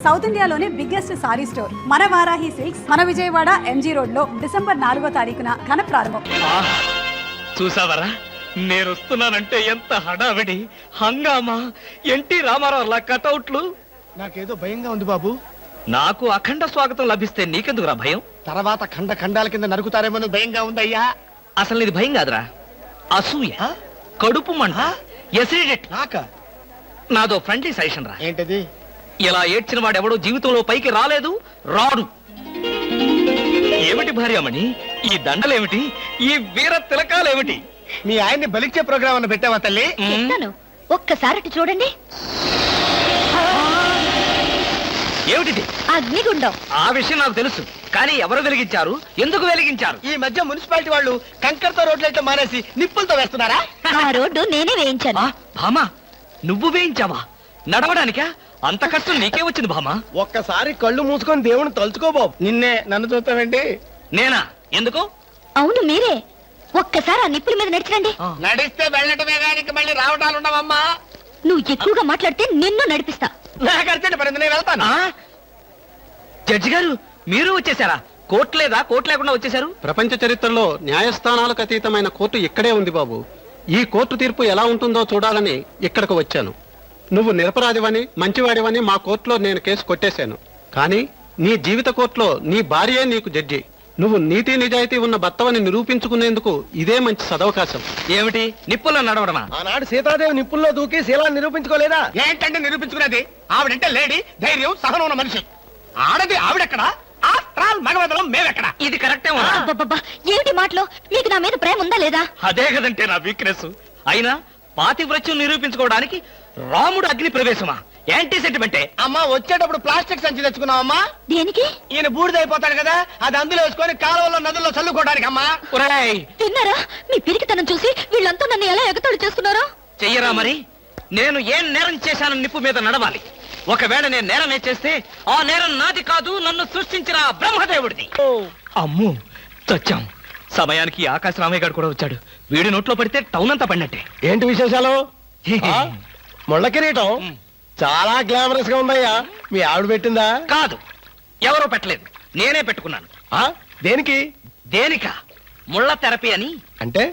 South ఇండియాలోనే biggest sorry store మన Varahi silks మన విజయవాడ ఎంజీ రోడ్ లో డిసెంబర్ 4వ తారీఖున ఘన ప్రారంభం. చూసావరా నేను వస్తున్నానంటే ఎంత హడావిడి హంగామా, ఎన్టీ రామారావు కటౌట్లు. నాకేదో భయంగా ఉంది బాబు. నాకు అఖండ స్వాగతం లభిస్తే నీకెందుకురా భయం? తర్వాత ఖండ ఖండాల కింద నరుకుతారేమో భయంగా ఉందయ్యా. అసలు ఇది భయం కాదురా, అసూయ, కడుపు మంట, ఎసిడిటీ. నాదో ఫ్రెండ్లీ సజెషన్ రా. ఏంటది? ఇలా ఏడ్చిన వాడెవడో జీవితంలో పైకి రాలేదు, రాడు. ఏమిటి భార్యమణి ఈ దండలేమిటి, ఈ వీర తిలకాలేమిటి? మీ ఆయన్ని బలిచ్చే ప్రోగ్రామ్ అన్న పెట్టావా తల్లి? ఒక్కసారి చూడండి. ఏమిటి? అగ్నిగుండం. ఆ విషయం నాకు తెలుసు, కానీ ఎవరు వెలిగించారు, ఎందుకు వెలిగించారు? ఈ మధ్య మున్సిపాలిటీ వాళ్ళు కంకర్తో రోడ్లైతే మానేసి నిప్పులతో వేస్తున్నారా? ఆ రోడ్డు నేనే వేయించాను. భామా, నువ్వు వేయించావా? నడవడానికా? అంత కష్టం నీకే వచ్చింది భామా? ఒక్కసారి కళ్ళు మూసుకొని దేవుని తలుచుకో బాబు. నిన్నే నన్ను చూస్తావేంటి? నేనా? ఎందుకు? అవును మీరే. ఒక్కసారి ఆ నిప్పుల మీద నడిచిరండి. నడిస్తే వెళ్ళటమే గానికి మళ్ళీ రావటాలు ఉండవమ్మా. నువ్వు ఎక్కువగా మాట్లాడితే నిన్ను నడిపిస్తా. నాకర్చండి పరింది, నేను వెళ్తాను. జడ్జి గారు మీరు వచ్చేసారా? కోర్టు లేదా? కోర్టు లేకుండా వచ్చేసారు? ప్రపంచ చరిత్రలో న్యాయస్థానాలకు అతీతమైన కోర్టు ఇక్కడే ఉంది బాబు. ఈ కోర్టు తీర్పు ఎలా ఉంటుందో చూడాలని ఇక్కడికి వచ్చాను. నువ్వు నిరపరాధివని, మంచివాడివని మా కోర్టులో నేను కేసు కొట్టేశాను. కానీ నీ జీవిత కోర్టులో నీ భార్యే నీకు జడ్జి. నువ్వు నీతి నిజాయితీ ఉన్న భర్తవని నిరూపించుకునేందుకు ఇదే మంచి సదవకాశం. ఏమిటి నిప్పుల్లో నడవడమా? ఆనాడు సీతాదేవి నిప్పుల్లో దూకి శీలాన్ని నిరూపించుకోలేదా? ఏంటంటే నిరూపించుకునేది? ఆవిడంటే లేడీ, ధైర్యం, సహనం ఉన్న మనిషి. ఆడది ఆవిడెక్కడ, మగవదలం మేమెక్కడ? ఇది కరెక్టే. ఏమిటి మాటలో? మీకు నా మీద ప్రేమ ఉందా లేదా? అదే కదంటే నా వీక్నెస్. అయినా పాతివ్రత్యం నిరూపించుకోవడానికి రాముడు అగ్ని ప్రవేశమా? యాంటీ సెంటిమెంటే. అమ్మా వచ్చేటప్పుడు ప్లాస్టిక్ సంచి తెచ్చుకున్నావమ్మా. దేనికి? ఈయన బూడిదైపోతాడు కదా, అది అందులో వేసుకొని కాలువల్లో నదుల్లో చల్లుకోవడానికి అమ్మా. తిన్నారా? మీ పిరికితనం చూసి వీళ్ళంతా నన్ను ఎలా ఎగతాళి చేస్తున్నారో. చెయ్యరా మరి? నేను ఏం నేరం చేశానని నిప్పు మీద నడవాలి. ఒకవేళ నేను నేరం చేస్తే ఆ నేరం నాది కాదు, నన్ను సృష్టించిన బ్రహ్మదేవుడిది. అమ్మో చచ్చాం. సమయానికి ఆకాశ రామయ్య గారు కూడా వచ్చాడు. వీడి నోట్లో పడితే టౌన్ అంతా పడినట్టే. ఏంటి విశేషాలు? ముళ్ళ కిరీటం చాలా గ్లామరస్ గా ఉందయ్యా. మీ ఆవిడ పెట్టిందా? కాదు, ఎవరో పెట్టలేదు, నేనే పెట్టుకున్నాను. దేనికి? దేనికా? ముళ్ళ థెరపీ అని. అంటే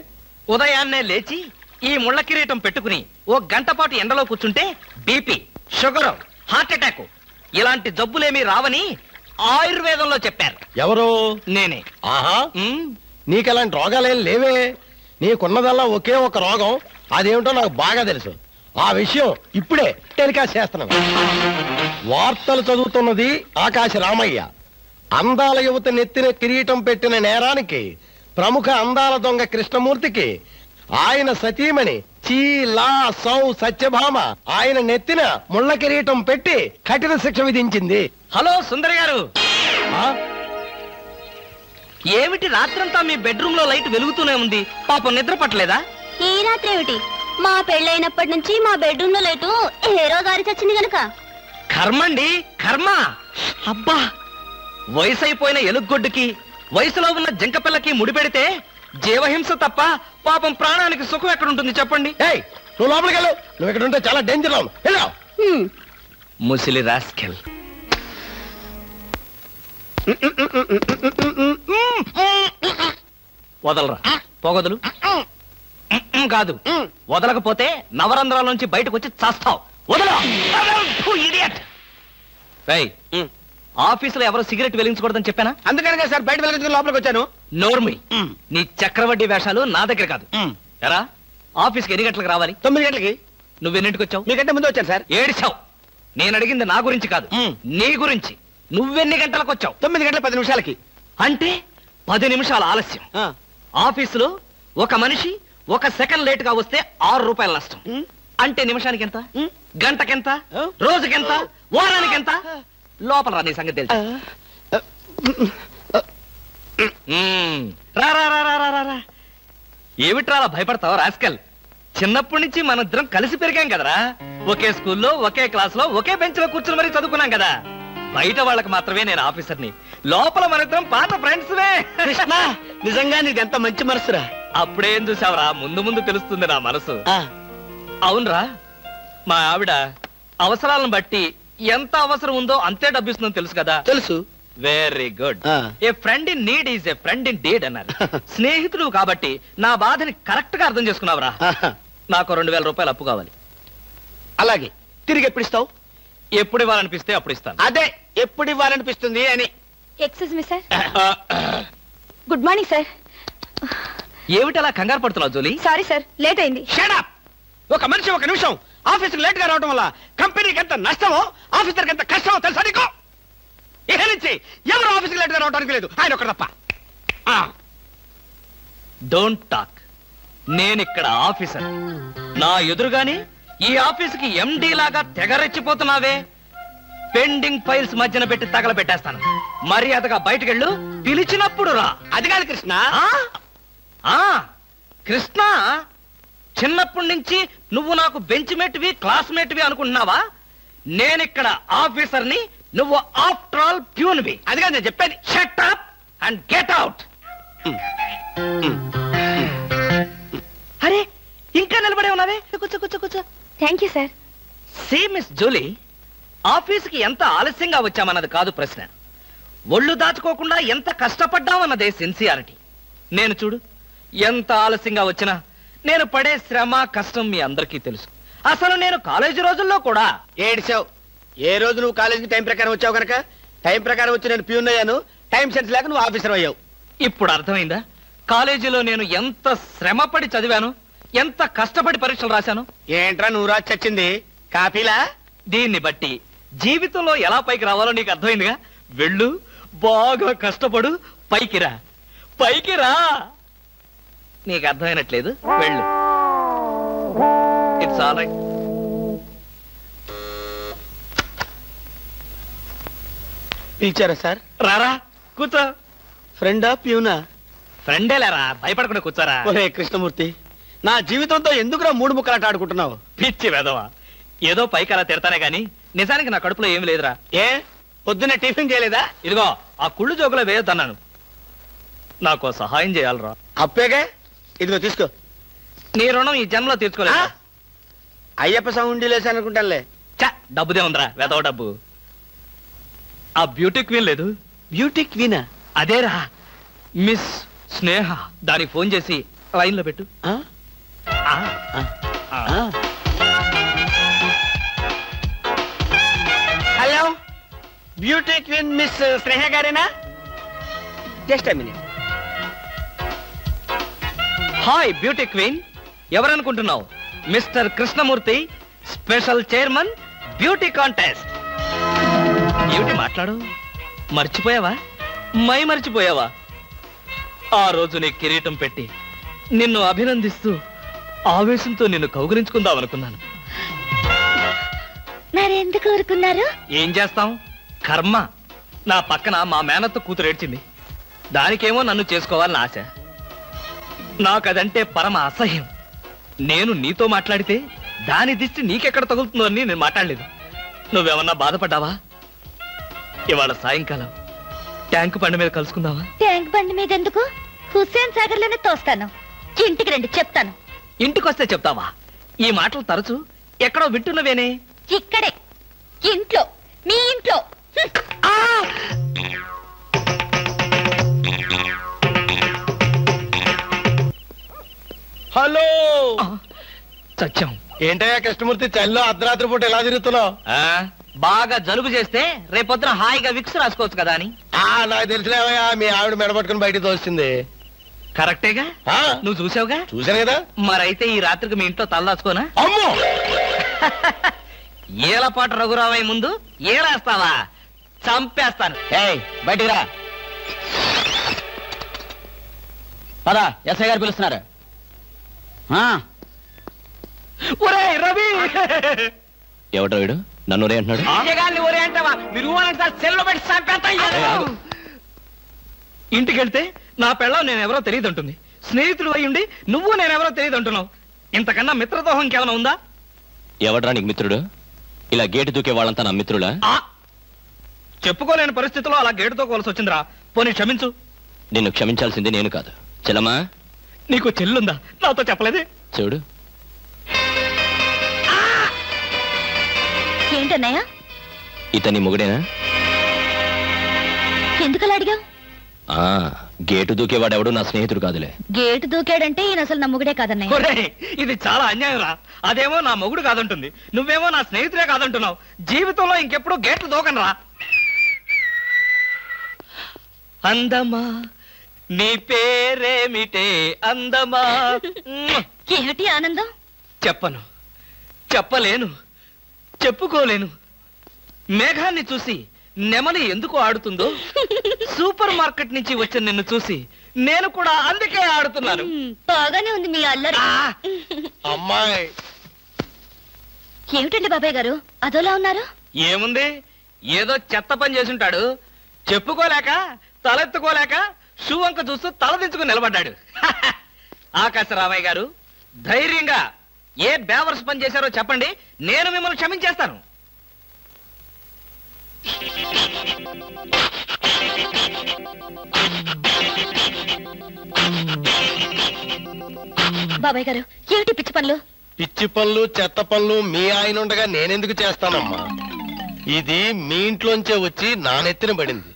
ఉదయాన్నే లేచి ఈ ముళ్ళ కిరీటం పెట్టుకుని ఓ గంట పాటు ఎండలో కూర్చుంటే బీపీ, షుగర్, హార్ట్ అటాక్ ఇలాంటి జబ్బులేమీ రావని ఆయుర్వేదంలో చెప్పారు. ఎవరు? నేనే. ఆహా, నీకు అలాంటి రోగాలేం లేవే. నీకున్నదల్లా ఒకే ఒక రోగం, అదేమిటో నాకు బాగా తెలుసు. ఆ విషయం ఇప్పుడే టెలికాస్ట్ చేస్తున్నాను. వార్తలు చదువుతున్నది ఆకాశ రామయ్య. అందాల యువత నెత్తిన కిరీటం పెట్టిన నేరానికి ప్రముఖ అందాల దొంగ కృష్ణమూర్తికి ఆయన సతీమణి చీలా సౌ సత్యభామ ఆయన నెత్తిన ముళ్ళ కిరీటం పెట్టి కఠిన శిక్ష విధించింది. హలో సుందరి గారు, ఏమిటి రాత్రంతా మీ బెడ్రూమ్ లో లైట్ వెలుగుతూనే ఉంది? పాపం నిద్ర పట్టలేదా? ఈ రాత్రి ఏమిటి? మా పెళ్ళైనప్పటి నుంచి మా బెడ్రూమ్ లో లేటు ఏ రోజు ఆరి చచ్చింది గనక. కర్మండి, కర్మ. అబ్బా, వయసు అయిపోయిన ఎలుగొడ్డుకి వయసులో ఉన్న జంక పిల్లకి ముడిపెడితే జీవహింస తప్ప పాపం ప్రాణానికి సుఖం ఎక్కడుంటుంది చెప్పండి? నువ్వు లోపలికి వెళ్ళు. నువ్వు ఇక్కడ ఉంటే చాలా డేంజర్ లో. ముసిలి రాస్కెల్. వదలరా, పొగదులు. కాదు, వదలకపోతే నవరంధ్రాల నుంచి బయటకు వచ్చి చస్తావు. వదల. ఆఫీసులో ఎవరు సిగరెట్ వెలిగించకూడదని చెప్పానా? అందుకనే సార్ బయట వెలిగించుకుని లోపలికి వచ్చాను. నోర్మి, నీ చక్రవడ్డీ వేషాలు నా దగ్గర కాదు. ఎరా, ఆఫీస్కి ఎన్ని గంటలకు రావాలి? 9 గంటలకి. నువ్వెన్నింటికి వచ్చావు? మీకంటే ముందు వచ్చాను సార్. ఏడిచావు. నేను అడిగింది నా గురించి కాదు, నీ గురించి. నువ్వెన్ని గంటలకు వచ్చావు? 9 గంటల 10 నిమిషాలకి. అంటే 10 నిమిషాల ఆలస్యం. ఆఫీసులో ఒక మనిషి 1 సెకండ్ లేట్ గా వస్తే 6 రూపాయల నష్టం. అంటే నిమిషానికి ఎంత? గంటకెంత? రోజుకెంత? వారానికి ఎంత? లోపల రా, నీ సంగతి తెలుసు. ఏమిట్రా భయపడతావు రాస్కల్? చిన్నప్పటి నుంచి మనిద్దరం కలిసి పెరిగాం కదరా. ఒకే స్కూల్లో, ఒకే క్లాస్ లో, ఒకే బెంచ్ లో కూర్చుని మరీ చదువుకున్నాం కదా. బయట వాళ్ళకి మాత్రమే నేను ఆఫీసర్ని, లోపల మనిద్దరం పాత ఫ్రెండ్స్. కృష్ణ, నిజంగా నీకు ఎంత మంచి మనసురా. అప్పుడేం చూసావరా, ముందు ముందు తెలుస్తుంది నా మనసు. అవునరా, మా ఆవిడ అవసరాలను బట్టి ఎంత అవసరం ఉందో అంతే డబ్బు ఇస్తుందని తెలుసు కదా. తెలుసు. Very good. ఆ. A friend in need is a friend in deed అన్నారు. స్నేహితుడు కాబట్టి నా బాధని కరెక్ట్ గా అర్థం చేసుకున్నావురా. ఆహా. నాకు 2000 రూపాయలు అప్పు కావాలి. అలాగే తిరిగి ఎప్పుడు ఇస్తావు? ఎప్పుడు ఇవ్వాలనిపిస్తే అప్పుడు ఇస్తాను. అదే ఎప్పుడు ఇవ్వాలనిపిస్తుంది అని. Excuse me sir. Good morning sir. ఏమిటి అలా కంగారు పడుతున్నావు జోలీ? సారీ సార్, లేట్ అయింది. Shut up! ఒక మనిషి ఒక నిమిషం ఆఫీసుకు లేట్ గా రావడం వల్ల కంపెనీకి ఎంత నష్టమో ఆఫీసర్కి ఎంత కష్టమో తెలుసా నీకు? ఇక నుంచి ఎవరు ఆఫీసుకు లేట్ గా రావడానికి లేదు, ఆయన ఒకరు తప్ప. Don't talk. నేనిక్కడ ఆఫీసర్. నా ఎదురుగాని ఈ ఆఫీసుకి ఎండి లాగా తెగరెచ్చిపోతున్నావే. పెండింగ్ ఫైల్స్ మధ్యన పెట్టి తగలబెట్టేస్తాను. మర్యాదగా బయటకెళ్ళు, పిలిచినప్పుడు రా. అది కాదు కృష్ణ. ఆ? ఆ, కృష్ణ, చిన్నప్పటి నుంచి నువ్వు నాకు బెంచ్ మేట్వి క్లాస్మేట్వి అనుకుంటున్నావా? నేనిక్కడ ఆఫీసర్ని, నువ్వు ఆఫ్టర్ ఆల్ ప్యూన్వి. అది కాదు నేను చెప్పేది. Shut up and get out. అరే, ఇంకా నిలబడే ఉన్నావే? కూర్చో కూర్చో కూర్చో. Thank you sir. See Miss Julie, ఆఫీస్కి ఎంత ఆలస్యంగా వచ్చామన్నది కాదు ప్రశ్న. ఒళ్ళు దాచుకోకుండా ఎంత కష్టపడ్డామన్నదే సిన్సియారిటీ. నేను చూడు, ఎంత ఆలస్యంగా వచ్చినా నేను పడే శ్రమ కష్టం మీ అందరికీ తెలుసు. అసలు నేను కాలేజీ రోజుల్లో కూడా ఏడిచావు. ఏ రోజు నువ్వు కాలేజీకి టైం ప్రకారం వచ్చావు కనుక టైం ప్రకారం వచ్చి నేను ప్యూన్ అయ్యాను. టైం సెన్స్ లేక నువ్వు ఆఫీసర్ అయ్యావు. ఇప్పుడు అర్థమైందా కాలేజీలో నేను ఎంత శ్రమపడి చదివాను, ఎంత కష్టపడి పరీక్షలు రాశాను? ఏంట్రా నువ్వు రాసి చచ్చింది కాపీలా? దీన్ని బట్టి జీవితంలో ఎలా పైకి రావాలో నీకు అర్థమైందిగా. వెళ్ళు, బాగా కష్టపడు, పైకి రా. పైకి రా. నీకు అర్థమైనట్లేదు, వెళ్ళు. It's all right. పిలిచారా సార్? రారా, కూర్చో. ఫ్రెండా ప్యూనా? ఫ్రెండే లేరా, భయపడకుండా కూర్చోరా. ఒరే కృష్ణమూర్తి, నా జీవితంతో ఎందుకురా మూడు ముక్కలాట ఆడుకుంటున్నావు? పిచ్చి వెదవా, ఏదో పైకి అలా తిడతానే గాని నిజానికి నా కడుపులో ఏమి లేదురా. ఏ పొద్దున్న టిఫిన్ చేయలేదా? ఇదిగో ఆ కుళ్ళు జోకులో వేయొద్దన్నాను. నాకు సహాయం చేయాలరా. అప్పేగా, ఇదిగో తీసుకో. నీ రుణం ఈ జన్మలో తీర్చుకోలేదు. అయ్యప్ప సౌండి లేసానుకుంటానులే. చ, డబ్బుదే ఉందిరా, వెదవ డబ్బు. ఆ బ్యూటీ క్వీన్ లేదు, బ్యూటీ క్వీనా? అదేరా మిస్ స్నేహ. దానికి ఫోన్ చేసి లైన్ లో పెట్టు. ఆ? ఆ, ఆ. ఆ. Hello, beauty queen miss Sneha గారేనా? Just minute. Hi beauty queen, ఎవరనుకుంటున్నావు? Mister Krishnamurthy, special chairman, beauty contest. ఏమిటి మాట్లాడు? మర్చిపోయావా? మర్చిపోయావా? ఆ రోజు నీ కిరీటం పెట్టి నిన్ను అభినందిస్తూ ఆవేశంతో నిన్ను కౌగిలించుకుందాం అనుకున్నాను. మరెందుకు కోరుకున్నారు? ఏం చేస్తాం, కర్మ. నా పక్కన మా మేనత్త కూతురు ఏడ్చింది. దానికేమో నన్ను చేసుకోవాలని ఆశ. నాకదంటే పరమ అసహ్యం. నేను నీతో మాట్లాడితే దాని దిష్టి నీకెక్కడ తగులుతుందో అని నేను మాట్లాడలేదు. నువ్వేమన్నా బాధపడ్డావా? ఇవాళ సాయంకాలం ట్యాంకు బండి మీద కలుసుకుందావా? ట్యాంక్ బండి మీద ఎందుకు? హుస్సేన్ సాగర్ లోనే తోస్తాను. ఇంటికి రండి, చెప్తాను. ఇంటికొస్తే చెప్తావా? ఈ మాటలు తరచు ఎక్కడో వింటున్నవేనే. ఇక్కడే, ఇంట్లో, మీ ఇంట్లో. హలో. సత్యం, ఏంటయ్యా కృష్ణమూర్తి, చల్లో అర్ధరాత్రి పూట ఎలా తిరుగుతున్నావు? బాగా జలుబు చేస్తే రేపొద్దున హాయిగా విక్స్ రాసుకోవచ్చు కదా అని. నాకు తెలిసినవయ్యా, మీ ఆవిడ మెడపట్టుకుని బయటికి తోస్తుంది. కరెక్టేగా, ఆ, నువ్వు చూసావుగా. చూశాను కదా. మరైతే ఈ రాత్రికి మీ ఇంట్లో తలదాచుకోనా? అమ్మో, ఏలపాటు రఘురావయ్య ముందు ఏలేస్తావా? చంపేస్తాను. ఏయ్, బయటికి రా. పద, ఎస్ఐ గారు పిలుస్తున్నారు. ఒరేయ్ రవి! ఎవడో వీడు నన్ను రే అంటున్నాడు. ఆగగాన్ని ఒరే అంటావా? మీరు సెల్లో పెట్టి చంపేస్తా. ఇంటికెళ్తే నా పెళ్ళం నేనెవరో తెలియదంటుంది. స్నేహితుడు అయ్యుండి నువ్వు నేనెవరో తెలియదంటున్నావు. ఇంతకన్నా మిత్రదోహం ఇంకేమైనా ఉందా? ఎవడ్రా నీకు మిత్రుడు? ఇలా గేటు దూకే వాళ్ళంతా నా మిత్రుడా? చెప్పుకోలేని పరిస్థితిలో అలా గేటుతో కోల్సి వచ్చిందిరా. పోనీ క్షమించు. నిన్ను క్షమించాల్సింది నేను కాదు, చెల్లమ్మా. నీకు చెల్లుందా? నాతో చెప్పలేదే. చూడు, ఏంటన్నయ్య? ఇతని మొగుడేనా? ఎందుకలా అడిగావు? ఆ, గేటు దూకేవాడెవడు నా స్నేహితుడు కాదులే. గేటు దూకాడంటే ఈయన అసలు నా మొగుడే కాదన్నయ్య. ఒరేయ్, ఇది చాలా అన్యాయం రా. అదేమో నా మొగుడు కాదంటుంది, నువ్వేమో నా స్నేహితుడే కాదంటున్నావు. జీవితంలో ఇంకెప్పుడు గేట్లు దూకను రా. అందమా నీ పేరేమిటే అందమా? ఏమిటి ఆనందం? చెప్పను, చెప్పలేను, చెప్పుకోలేను. మేఘాన్ని చూసి నెమలి ఎందుకు ఆడుతుందో, సూపర్ మార్కెట్ నుంచి వచ్చిన నిన్ను చూసి నేను కూడా అందుకే ఆడుతున్నాను. బాగానే ఉంది మీ అల్లరి. అమ్మాయి ఏమిటండి బాబాయ్ గారు అదోలా ఉన్నారు? ఏముంది, ఏదో చెత్త పని చేసుంటాడు. చెప్పుకోలేక తలెత్తుకోలేక షూ వంక చూస్తూ తలదించుకుని నిలబడ్డాడు. ఆకాశరామయ్య గారు, ధైర్యంగా ఏ బేవర్స్ పని చేశారో చెప్పండి, నేను మిమ్మల్ని క్షమించేస్తాను. బాబాయ్ గారు ఏమిటి పిచ్చి పనులు? పిచ్చి పనులు చెత్త పనులు మీ ఆయన ఉండగా నేనెందుకు చేస్తానమ్మా? ఇది మీ ఇంట్లోంచే వచ్చి నా నెత్తిన పడింది.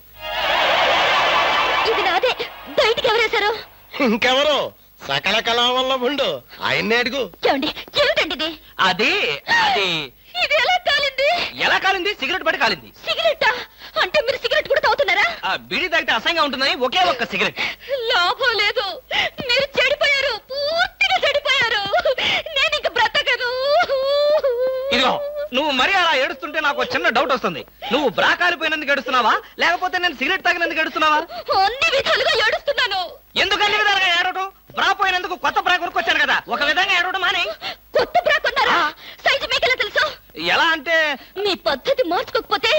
ఇది నాదే, బయటికి ఎవరేశారు? ఇంకెవరో సకల కళావల్లభుండు ఆయన్నే అడుగు. ఏమండి ఏమిటండి ఇది? అది అది ఇది ఎలా కాలింది? ఎలా కాలింది? సిగరెట్ పడి కాలింది. సిగరెట్టా? అంటే మీరు సిగరెట్ కూడా తాగుతున్నారా? ఆ బీడీ తాగితే అసహ్యంగా ఉంటుందని ఒకే ఒక్క సిగరెట్. లాభం లేదు, మీరు చెడిపోయారు, పూర్తిగా చెడిపోయారు. నేను ఇంక బ్రతకను. ఇదిగో, నువ్వు మరీ అలా ఏడుస్తుంటే నాకు ఒక చిన్న డౌట్ వస్తుంది. నువ్వు బ్రా కాలిపోయినందుకు ఏడుస్తున్నావా, లేకపోతే నేను సిగరెట్ తాగినందుకు ఏడుస్తున్నావా? అన్ని విధాలుగా ఏడుస్తున్నాను. ఎందుకు అన్ని విధాలుగా ఏడవటం? బ్రా పోయినందుకు కొత్త బ్రా కొనుక్కొచ్చాను కదా, ఒక విధంగా ఏడవడం మానే. కొత్త బ్రా కొన్నారా? సైజు మీకెలా తెలుసు? ఎలా అంటే, మీ పద్ధతి మార్చుకోకపోతే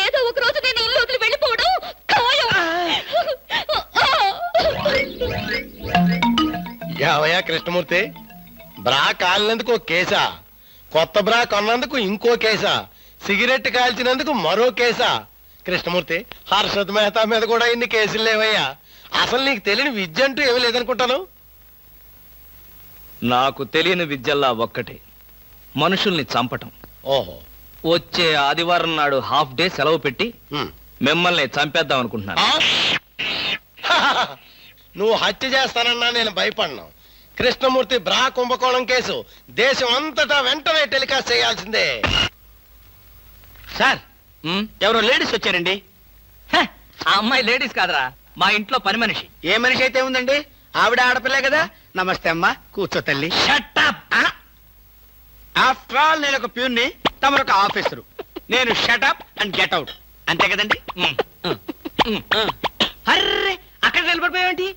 ఏదో ఒక రోజు నేను ఇల్లు వదిలి వెళ్ళిపోవడం ఖాయం. యావయ్యా కృష్ణమూర్తి, బ్రా కాలినందుకు ఒక కేసా, కొత్త బ్రా కొన్నందుకు ఇంకో కేసా, సిగరెట్ కాల్చినందుకు మరో కేసా? కృష్ణమూర్తి, హర్షద్ మెహతా మీద కూడా ఇన్ని కేసులు లేవయ్యా. అసలు నీకు తెలియని విద్య అంటూ ఏమీ లేదనుకుంటాను. నాకు తెలియని విద్యల్లా ఒక్కటే, మనుషుల్ని చంపటం. ఓహో, వచ్చే ఆదివారం నాడు హాఫ్ డే సెలవు పెట్టి ఉమ్. మిమ్మల్ని చంపేద్దాం అనుకుంటున్నాను. ఆ? నువ్వు హత్య చేస్తానన్నా నేను భయపడ్ను. కృష్ణమూర్తి బ్రా కుంభకోణం కేసు దేశం అంతటా వెంటనే టెలికాస్ట్ చేయాల్సిందే. సార్, ఎవరో లేడీస్ వచ్చారండి. హ, ఆ అమ్మాయి లేడీస్ కాదురా, మా ఇంట్లో పని మనిషి. ఏ మనిషి అయితే ఉందండి, ఆవిడ ఆడపిల్లే కదా. నమస్తే అమ్మా, కూర్చో తల్లి. Shut up! ఆఫ్టర్ ఆల్ నేను ఒక ప్యూన్ని, తమరు ఒక ఆఫీసరు. నేను షటప్ అండ్ గెట్ అవుట్, అంతే కదండి. అర్రే, అక్కడ నిలబడిపోయావేంటి?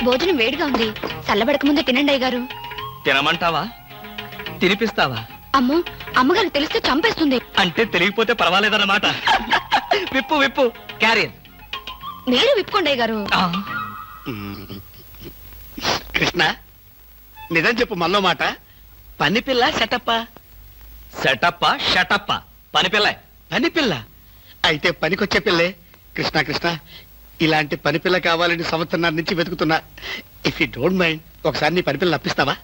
భోజనం వేడిగా ఉంది, చల్లబడక ముందే తినండి అయ్యగారు. తినమంటావా, తినిపిస్తావా? అమ్మో, అమ్మగారు తెలిస్తే చంపేస్తుంది. అంటే తెలియకపోతే పర్వాలేదన్నమాట. విప్పు విప్పు, క్యారియర్. మీరు విప్పుకోండి అయ్యగారు. కృష్ణ, నిజం చెప్పు, మనలో మాట. పని పిల్ల సెటప్పా? సెటప్ప షటప్ప, పని పిల్ల. పని పిల్ల అయితే పనికొచ్చే పిల్లే. కృష్ణ కృష్ణ, ఇలాంటి పని పిల్ల కావాలని సంవత్సరం నుంచి వెతుకుతున్నా. ఇఫ్ యూ డోంట్ మైండ్, ఒకసారి నీ పని పిల్ల అప్పిస్తావా?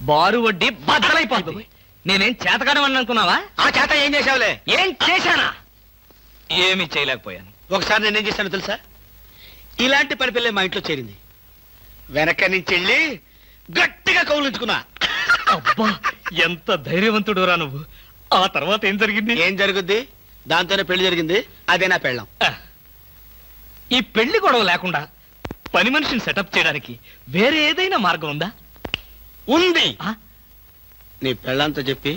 బారు వడ్డీ బద్దలైపోతుంది. నేనేం చేతకాడమని అనుకున్నావా? ఆ చేత ఏం చేసావులే? ఏం చేశానా? ఏమీ చేయలేకపోయాను. ఒకసారి నేనేం చేశాను తెలుసా? ఇలాంటి పని పిల్లే మా ఇంట్లో చేరింది. వెనక నుంచి వెళ్ళి గట్టిగా కౌలించుకున్నా. అబ్బా, ఎంత ధైర్యవంతుడు రా నువ్వు. ఆ తర్వాత ఏం జరిగింది? ఏం జరుగుద్ది? దాంతోనే పెళ్లి జరిగింది. అదే నా పెళ్ళం. ఈ పెళ్లి గొడవ లేకుండా పని మనిషిని సెటప్ చేయడానికి వేరే ఏదైనా మార్గం ఉందా? ఉంది. ఆ? నీ పెళ్ళంతో చెప్పి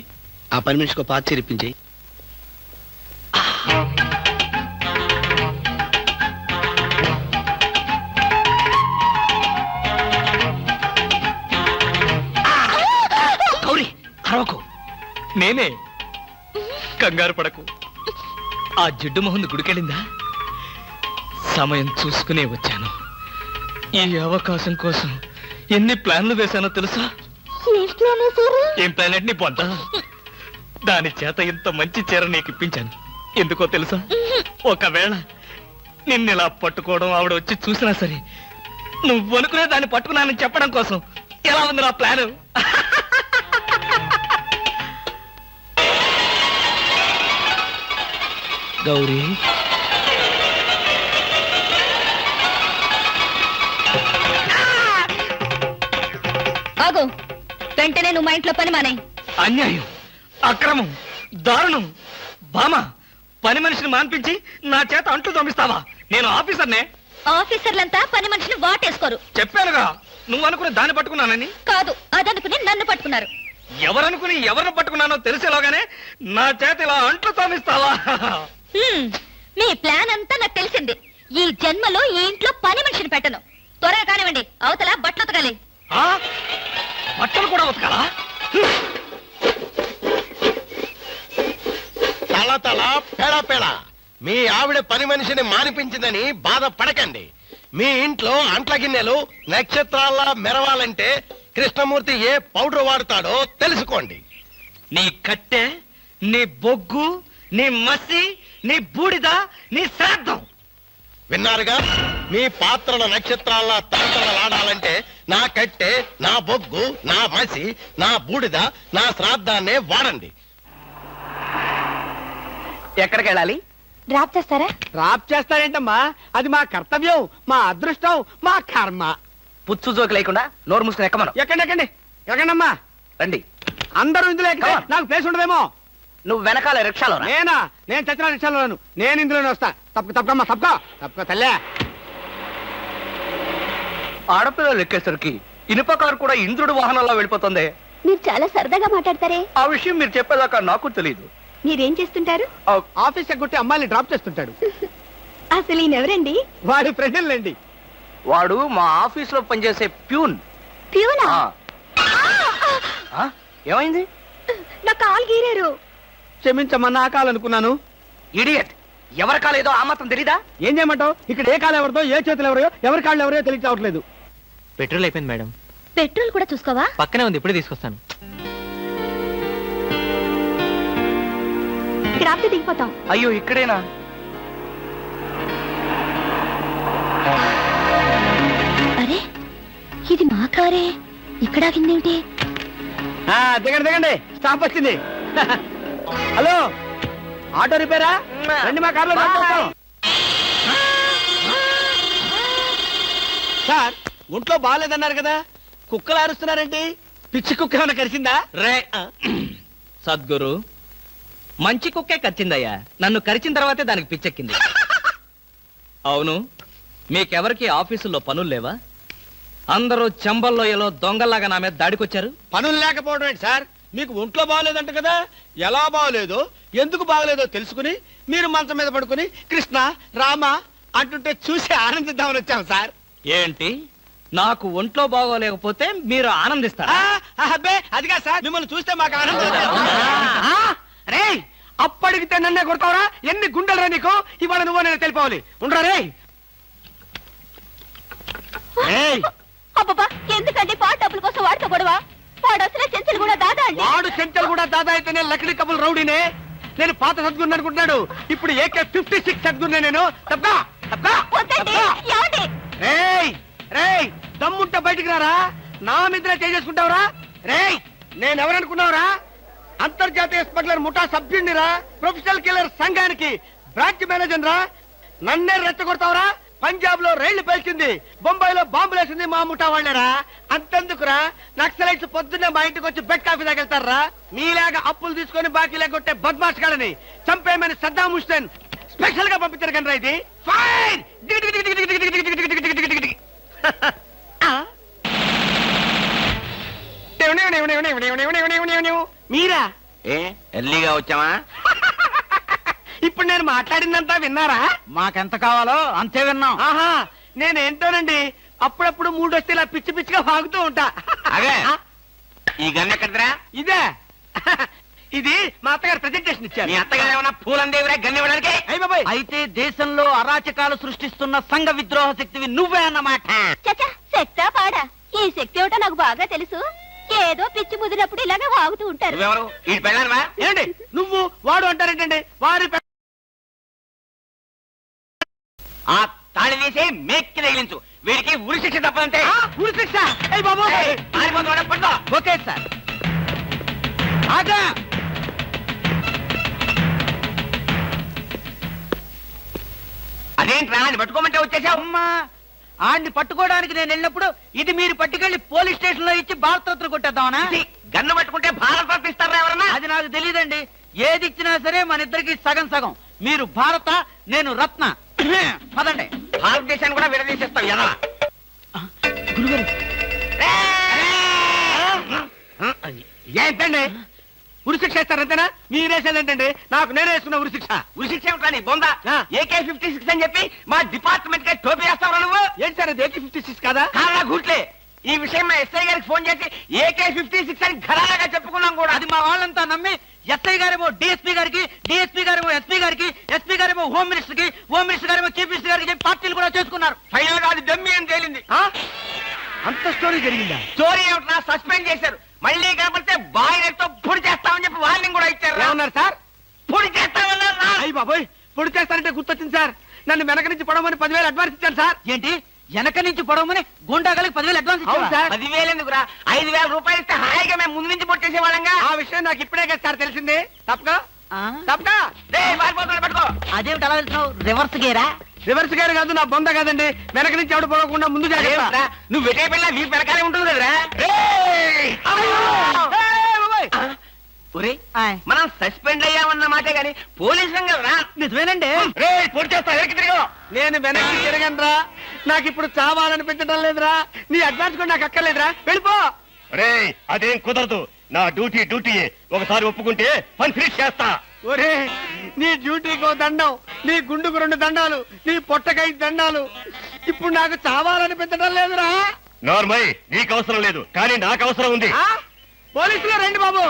ఆ పని మనిషికి పాత చిరిపించి. గౌరీ, అరవకు. నేనే. కంగారు పడకు. ఆ జిడ్డు మొహంది గుడికెళ్ళిందా? సమయం చూసుకునే వచ్చాను. ఈ అవకాశం కోసం ఎన్ని ప్లాన్లు వేశానో తెలుసా? ఏం ప్లాన్ అంటే నీ పొంత? దాని చేత ఇంత మంచి చీర నీకు ఇప్పించాను. ఎందుకో తెలుసా? ఒకవేళ నిన్నిలా పట్టుకోవడం ఆవిడ వచ్చి చూసినా సరే, నువ్వు అనుకునే దాన్ని పట్టుకున్నానని చెప్పడం కోసం. ఎలా ఉంది నా ప్లాను? గౌరీ ఆగు, వెంటనే నువ్వు మా ఇంట్లో పని మానే. అన్యాయం, అక్రమం, దారుణం. బామ, పని మనిషిని మాన్పించి నా చేత అంట్లు తోమిస్తావా? నేను ఆఫీసర్నే. ఆఫీసర్లంతా పని మనిషిని వాటేసుకోరు. చెప్పానుగా, నువ్వు అనుకుని దాన్ని పట్టుకున్నానని. కాదు, అదనుకుని నన్ను పట్టుకున్నారు. ఎవరనుకుని ఎవరిని పట్టుకున్నానో తెలిసేలోగానే నా చేత ఇలా అంట్లు తోమిస్తావా? మీ ప్లాన్ అంతా నాకు తెలిసింది. ఈ జన్మలో ఈ ఇంట్లో పని మనిషిని పెట్టను. త్వరగా కానివ్వండి, అవతల బట్టలు ఉతకాలి. ఆ? బట్టలు కూడా ఉతకాలా? తల తల పెడ పెడ మీ ఆవిడ పని మనిషిని మానిపించిందని బాధపడకండి. మీ ఇంట్లో అంట్ల గిన్నెలు నక్షత్రాల్లా మెరవాలంటే కృష్ణమూర్తి ఏ పౌడర్ వాడతాడో తెలుసుకోండి. నీ కట్టె, నీ బొగ్గు, నీ మసి, నీ బూడిద, నీ శ్రాద్ధం. విన్నారుగా, మీ పాత్రల నక్షత్రాల్లా తలతలలాడాలంటే నా కట్టె, నా బొగ్గు, నా మసి, నా బూడిద, నా శ్రాద్ధాన్నే వాడండి. ఎక్కడికి వెళ్ళాలి? డ్రాప్ చేస్తారా? డ్రాప్ చేస్తారేంటమ్మా? అది మా కర్తవ్యం, మా అదృష్టం, మా కర్మ. పుచ్చు జోకి లేకుండా నోరు మూసుకుని ఎక్కమను. ఎక్కండి ఎక్కండమ్మా. రండి. అందరూ ఇందులో ఎక్కితే నాకు ప్లేస్ ఉండదేమో. నువ్వు వెనకాల రిక్షాలో రా. నేనా? నేను చచ్చిన రిక్షాలోను. నేను ఇందులోనే వస్తా. తప్పకమ్మా, తప్పక తల్లే. ఆడపిల్లలు ఎక్కేసరికి ఇనుప కారు కూడా ఇంద్రుడు వాహనంలో వెళ్ళిపోతుంది. మీరు చాలా సరదాగా మాట్లాడతారే. ఆ విషయం మీరు చెప్పేదాకా నాకు తెలియదు. మీరేం చేస్తుంటారు? ఆఫీస్ ఎగ్గొట్టి అమ్మాయిని డ్రాప్ చేస్తుంటాడు. అసలు ఈయనెవరండి? వాడి ఫ్రెండ్లండి. వాడు మా ఆఫీస్ లో పనిచేసే ప్యూన్. ప్యూనా? ఏమైంది? నా కాలు గీరారు. క్షమించమ్మా, నా కాలనుకున్నాను. ఇడియట్, ఎవరి కాలేదో ఆ మాత్రం తెలీదా? ఏం చేయమంటావు? ఇక్కడ ఏ కాలు ఎవరితో, ఏ చేతులు ఎవరో, ఎవరి కాళ్ళు ఎవరో తెలియ చావట్లేదు. పెట్రోల్ అయిపోయింది మేడం. పెట్రోల్ కూడా చూసుకోవా? పక్కనే ఉంది, ఇప్పుడే తీసుకొస్తాను. ఇక్కడ ఆపితే దిగిపోతాం. అయ్యో, ఇక్కడేనా? అరే, ఇది మా కారే. ఇక్కడ ఆగిందేమిటి? దిగండి, స్టాప్ వచ్చింది. హలో, ఆటో రిపేరా? రండి, మా కార్లో డ్రాప్ చేస్తాం. సార్, ఒంట్లో బాగాలేదన్నారు కదా, కుక్కలు అరుస్తున్నారేంటి? పిచ్చి కుక్క ఏమైనా కరిచిందా? రే సద్గురు, మంచి కుక్కే కరిచిందయ్యా. నన్ను కరిచిన తర్వాతే దానికి పిచ్చెక్కింది. అవును, మీకెవరికి ఆఫీసుల్లో పనులు లేవా? అందరూ చెంబల్లోయలో దొంగల్లాగా నా మీద దాడికొచ్చారు. పనులు లేకపోవడం ఏంటి సార్? మీకు ఒంట్లో బాగలేదంట కదా, ఎలా బాగలేదో, ఎందుకు బాగలేదో తెలుసుకుని మీరు మంచం మీద పడుకుని కృష్ణ రామ అంటుంటే చూసి ఆనందిద్దామని వచ్చాం సార్. ఏంటి, నాకు ఒంట్లో బాగోలేకపోతే మీరు ఆనందిస్తారా? అబ్బే, అదిగా సార్, మిమ్మల్ని చూస్తే మాకు ఆనందం. రే, అప్పడిగితే నన్నే కొడతావరా? ఎన్ని గుండెలరా నీకు? ఇవాళ నువ్వు నేను తెలిపోవాలి. ఉండరా రే. అబ్బబ్బా, ఎందుకండి పాట డబ్బుల కోసం వాడితో గొడవ? వాడు అసలే చెంచలు కూడా దాదా అండి. వాడు చెంచలు కూడా దాదా అయితేనే లక్డీ కబుల్ రౌడీనే. నేను పాత సద్గురు అనుకుంటున్నాడు. ఇప్పుడు AK-56 సద్గురునే నేను. వద్దండి, ఏమండి? రేయ్, దమ్ముంటే బయటికి రారా. నా మీద చేసుకుంటావురా? రేయ్, నేనెవరనుకున్నావురా? అంతర్జాతీయ స్మగ్లర్ ముఠా సభ్యుడిరా, ప్రొఫెషనల్ కిల్లర్ సంఘానికి బ్రాంచ్ మేనేజర్ రా. నన్నే రెచ్చగొడతావురా? పంజాబ్ లో రైళ్లు పేల్చింది, బొంబాయిలో బాంబులేసింది మా ముఠా వాళ్ళేరా. అంతెందుకురా, నక్సలైట్స్ పొద్దున్నే మా ఇంటికి వచ్చి బెడ్ కాఫీ తాగెళ్తారా? మీలాగా అప్పులు తీసుకొని బాకీ లేకొట్టే బద్మాష్ గాలని చంపేయమని సద్దాం హుస్సేన్ స్పెషల్ గా పంపించారు కనరా. ఇది ఫైర్. మీరా? ఎర్లీగా వచ్చావా? ఇప్పుడు నేను మాట్లాడిందంతా విన్నారా? మాకెంత కావాలో అంతే విన్నాం. ఆహా, నేనేంటోనండి, అప్పుడప్పుడు మూడు వస్తే ఇలా పిచ్చి పిచ్చిగా వాగుతూ ఉంటా. అదే, ఈ గన్ ఎక్కడరా? ఇదే. ఇది మా అత్తగారు ప్రెజెంటేషన్ ఇచ్చారు. మీ అత్తగారు ఏమన్నా పూలందేవిరా గన్ ఇవ్వడానికి? అయ్య బాబాయ్, అయితే దేశంలో అరాచకాలు సృష్టిస్తున్న సంఘ విద్రోహ శక్తివి నువ్వే అన్నమాట. చచ్చా, శక్తా పాడా? ఈ శక్తి ఏమిటో నాకు బాగా తెలుసు. ఏదో పిచ్చి ముదిరినప్పుడు ఇలాగే వాగుతూ ఉంటారు. నువ్వెవరు? ఈ పెళ్ళానవా? ఏంటి నువ్వు వాడు అంటారేంటండి? వారి ఆ తాళి తీసి మేక్కి తగిలించు. వీడికి ఉరి శిక్ష తప్పదంటే. ఉరి శిక్ష? అయ్య బాబు, ఓకే సార్. ఆగా. అదేంట్రా అని పట్టుకోమంటే వచ్చేసావు. అమ్మా ఆడిని పట్టుకోవడానికి నేను వెళ్ళినప్పుడు ఇది మీరు పట్టుకెళ్లి పోలీస్ స్టేషన్ లో ఇచ్చి భారతరత్న కొట్టేద్దామనా? గన్ను పట్టుకుంటే భారత రత్న ఇస్తారా ఎవరన్నా? అది నాకు తెలియదండి. ఏది ఇచ్చినా సరే మన ఇద్దరికి సగం సగం. మీరు భారత, నేను రత్న. పదండి. భారతదేశాన్ని కూడా విడదీసేస్తాం ఎలా? గురుగారు ఏంటండి ఉరిశిక్ష ఇస్తారు అంతేనా? మీరేసేదేంటండి? నాకు నేనే వేసుకున్న ఉరిశిక్ష. ఉరిశిక్ష ఏమిటా నీ బొంద? AK-56 అని చెప్పి మా డిపార్ట్మెంట్ కి టోపీ వేస్తావా నువ్వు? ఏంటి సార్ అది AK-56 కాదా? కాదా గుట్లే. ఈ విషయం మా ఎస్ఐ గారికి ఫోన్ చేసి AK-56 అని ఘరాగా చెప్పుకున్నాం కూడా. అది మా వాళ్ళంతా నమ్మి ఎస్ఐ గారేమో డిఎస్పీ గారికి, డిఎస్పీ గారేమో ఎస్పీ గారికి, ఎస్పీ గారేమో హోమ్ మినిస్టర్ కి, హోమ్ మినిస్టర్ గారేమో చీఫ్ మినిస్టర్ గారికి చెప్పి పార్టీలు కూడా చేసుకున్నారు. ఫైనల్ గా అది డమ్మి అని తేలింది. అంత స్టోరీ జరిగిందా? స్టోరీ ఏమిటా? సస్పెండ్ చేశారు. మళ్ళీ కనపడితే బాయిలర్తో పొడి చేస్తామని చెప్పి వార్నింగ్ కూడా ఇచ్చారు. ఏమన్నారు సార్? పొడి చేస్తామన్నారు. అయ్యి బాబోయ్, పొడి చేస్తారంటే గుర్తొచ్చింది సార్. నన్ను వెనక నుంచి పడవమని 10,000 అడ్వాన్స్ ఇచ్చాను సార్. ఏంటి వెనక నుంచి పడవమని గుండాగలకి 10,000 అడ్వాన్స్ ఇచ్చారు సార్? 10,000 ఎందుకురా? 5,000 రూపాయలు ఇస్తే హాయిగా మేము ముందు నుంచి పొట్టేసే వాళ్ళంగా. ఆ విషయం నాకు ఇప్పుడే కదా సార్ తెలిసింది. తప్పక తప్పక పట్టుకో. అదేమిటి అలా వెళ్తున్నావు? రివర్స్ గేరా? రివర్స్ గారు కాదు, నా బొంద కాదండి. వెనక నుంచి ఎవడు పోకుండా ముందు జాగ్రత్త. నువ్వు వెటే పిల్ల వీ వెనకాలే ఉంటుంది కదరా. మనం సస్పెండ్ అయ్యామన్న మాటే గాని పోలీసులం కదరా. నిజమేనండి. నేను వెనక్కి తిరగనరా. నాకు ఇప్పుడు చావాలనిపించడం లేదురా. నీ అడ్వాన్స్ కూడా నాకు అక్కర్లేదురా. వెళ్ళిపో. అదేం కుదరదు. నా డ్యూటీ ఒకసారి ఒప్పుకుంటే పని ఫినిష్ చేస్తా. ఒరే నీ డ్యూటీకో దండం, నీ గుండుకు 2 దండాలు, నీ పొట్టకై దండాలు. ఇప్పుడు నాకు చావాలనిపించడం లేదురా. నార్మల్ నీకు అవసరం లేదు, కానీ నాకు అవసరం ఉంది. పోలీసులు రండి బాబు.